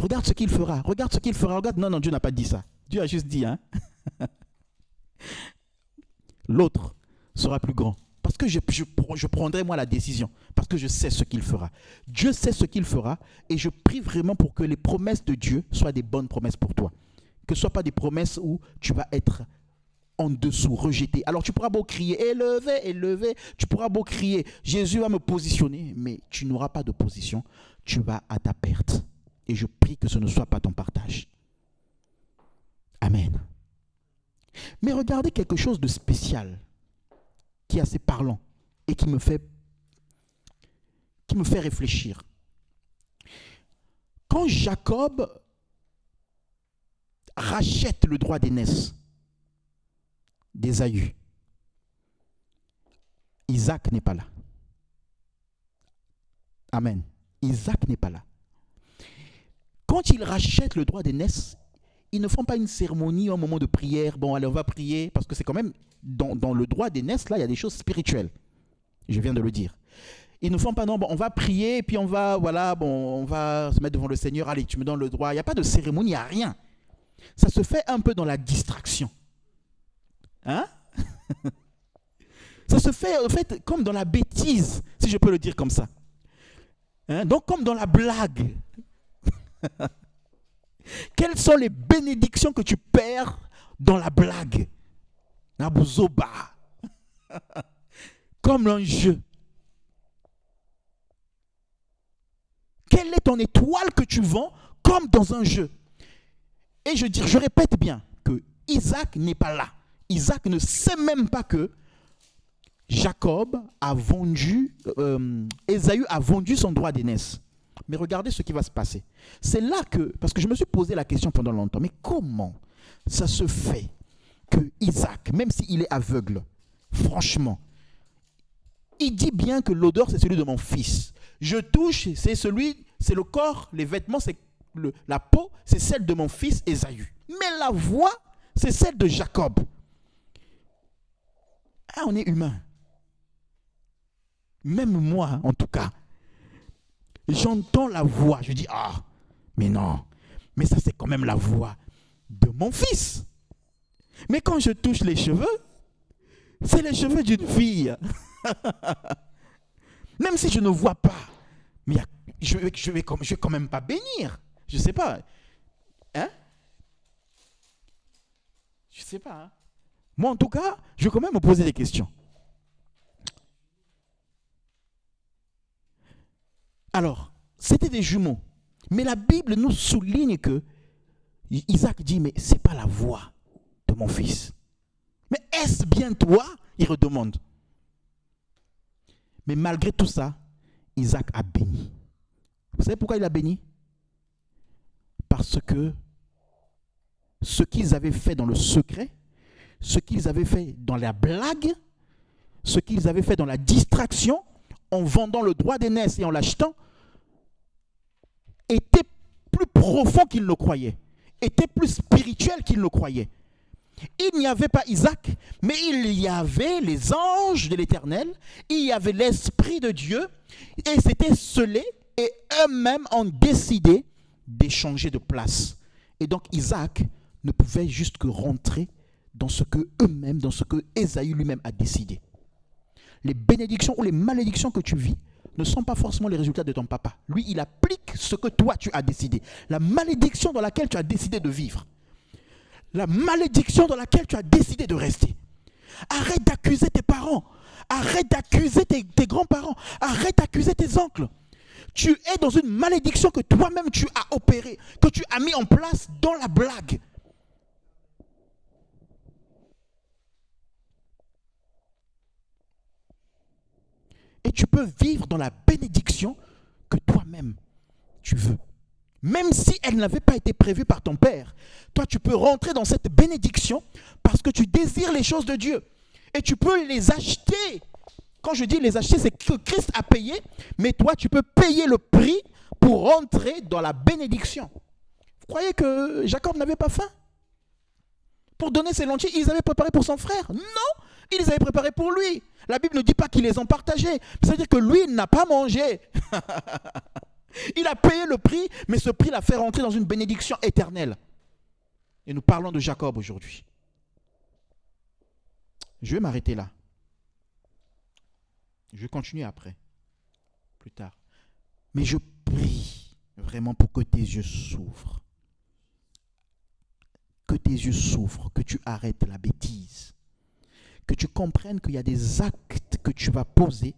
Regarde ce qu'il fera, regarde ce qu'il fera, regarde. Non, Dieu n'a pas dit ça. Dieu a juste dit, hein. L'autre sera plus grand. Parce que je prendrai moi la décision. Parce que je sais ce qu'il fera. Dieu sait ce qu'il fera. Et je prie vraiment pour que les promesses de Dieu soient des bonnes promesses pour toi. Que ce ne soient pas des promesses où tu vas être en dessous, rejeté. Alors tu pourras beau crier, élevé, élevé. Tu pourras beau crier, Jésus va me positionner. Mais tu n'auras pas de position. Tu vas à ta perte. Et je prie que ce ne soit pas ton partage. Amen. Mais regardez quelque chose de spécial qui est assez parlant et qui me fait réfléchir. Quand Jacob rachète le droit d'aînesse d'Ésaü, Isaac n'est pas là. Amen. Isaac n'est pas là. Quand ils rachètent le droit d'aînesse, ils ne font pas une cérémonie au moment de prière. Bon, allez, on va prier, parce que c'est quand même, dans le droit d'aînesse, là, il y a des choses spirituelles. Je viens de le dire. Ils ne font pas, non, bon, on va prier, et puis on va, voilà, bon, on va se mettre devant le Seigneur, allez, tu me donnes le droit. Il n'y a pas de cérémonie, il n'y a rien. Ça se fait un peu dans la distraction. Hein? Ça se fait, en fait, comme dans la bêtise, si je peux le dire comme ça. Hein? Donc, comme dans la blague. Quelles sont les bénédictions que tu perds dans la blague? Nabuzoba. Comme un jeu. Quelle est ton étoile que tu vends comme dans un jeu? Et je répète bien que Isaac n'est pas là. Isaac ne sait même pas que Jacob a vendu, Ésaü a vendu son droit d'aînesse. Mais regardez ce qui va se passer. C'est là que, parce que je me suis posé la question pendant longtemps, mais comment ça se fait que Isaac, même s'il est aveugle, franchement, il dit bien que l'odeur c'est celui de mon fils. Je touche, c'est le corps, les vêtements, c'est la peau, c'est celle de mon fils Ésaü. Mais la voix, c'est celle de Jacob. Ah, on est humain. Même moi, en tout cas. J'entends la voix, je dis, ah, mais non, mais ça c'est quand même la voix de mon fils. Mais quand je touche les cheveux, c'est les cheveux d'une fille. Même si je ne vois pas, mais je vais quand même pas bénir. Je sais pas. Hein? Je sais pas. Hein? Moi en tout cas, je vais quand même me poser des questions. Alors, c'était des jumeaux. Mais la Bible nous souligne que Isaac dit, mais ce n'est pas la voix de mon fils. Mais est-ce bien toi? Il redemande. Mais malgré tout ça, Isaac a béni. Vous savez pourquoi il a béni? Parce que ce qu'ils avaient fait dans le secret, ce qu'ils avaient fait dans la blague, ce qu'ils avaient fait dans la distraction, en vendant le droit d'aînesse et en l'achetant, était plus profond qu'ils ne croyaient, était plus spirituel qu'ils ne croyaient. Il n'y avait pas Isaac, mais il y avait les anges de l'Éternel, il y avait l'Esprit de Dieu, et c'était scellé, et eux-mêmes ont décidé d'échanger de place. Et donc Isaac ne pouvait juste que rentrer dans ce que eux-mêmes, dans ce que Ésaü lui-même a décidé. Les bénédictions ou les malédictions que tu vis ne sont pas forcément les résultats de ton papa. Lui, il applique ce que toi, tu as décidé. La malédiction dans laquelle tu as décidé de vivre. La malédiction dans laquelle tu as décidé de rester. Arrête d'accuser tes parents. Arrête d'accuser tes grands-parents. Arrête d'accuser tes oncles. Tu es dans une malédiction que toi-même tu as opérée, que tu as mis en place dans la blague. Et tu peux vivre dans la bénédiction que toi-même tu veux. Même si elle n'avait pas été prévue par ton père, toi tu peux rentrer dans cette bénédiction parce que tu désires les choses de Dieu. Et tu peux les acheter. Quand je dis les acheter, c'est que Christ a payé, mais toi tu peux payer le prix pour rentrer dans la bénédiction. Vous croyez que Jacob n'avait pas faim? Pour donner ses lentilles, ils avaient préparé pour son frère? Non, ils les avaient préparés pour lui. La Bible ne dit pas qu'ils les ont partagés. C'est-à-dire que lui, il n'a pas mangé. Il a payé le prix, mais ce prix l'a fait rentrer dans une bénédiction éternelle. Et nous parlons de Jacob aujourd'hui. Je vais m'arrêter là. Je vais continuer après, plus tard. Mais je prie vraiment pour que tes yeux s'ouvrent. Que tes yeux s'ouvrent, que tu arrêtes la bêtise. Que tu comprennes qu'il y a des actes que tu vas poser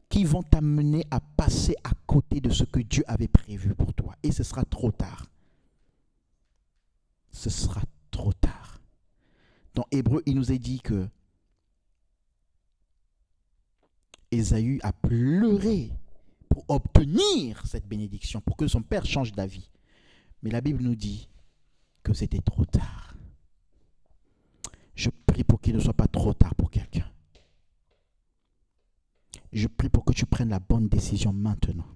qui vont t'amener à passer à côté de ce que Dieu avait prévu pour toi. Et ce sera trop tard. Ce sera trop tard. Dans Hébreu, il nous est dit que Ésaü a pleuré pour obtenir cette bénédiction, pour que son père change d'avis. Mais la Bible nous dit que c'était trop tard. Je prie pour qu'il ne soit pas trop tard pour quelqu'un. Je prie pour que tu prennes la bonne décision maintenant.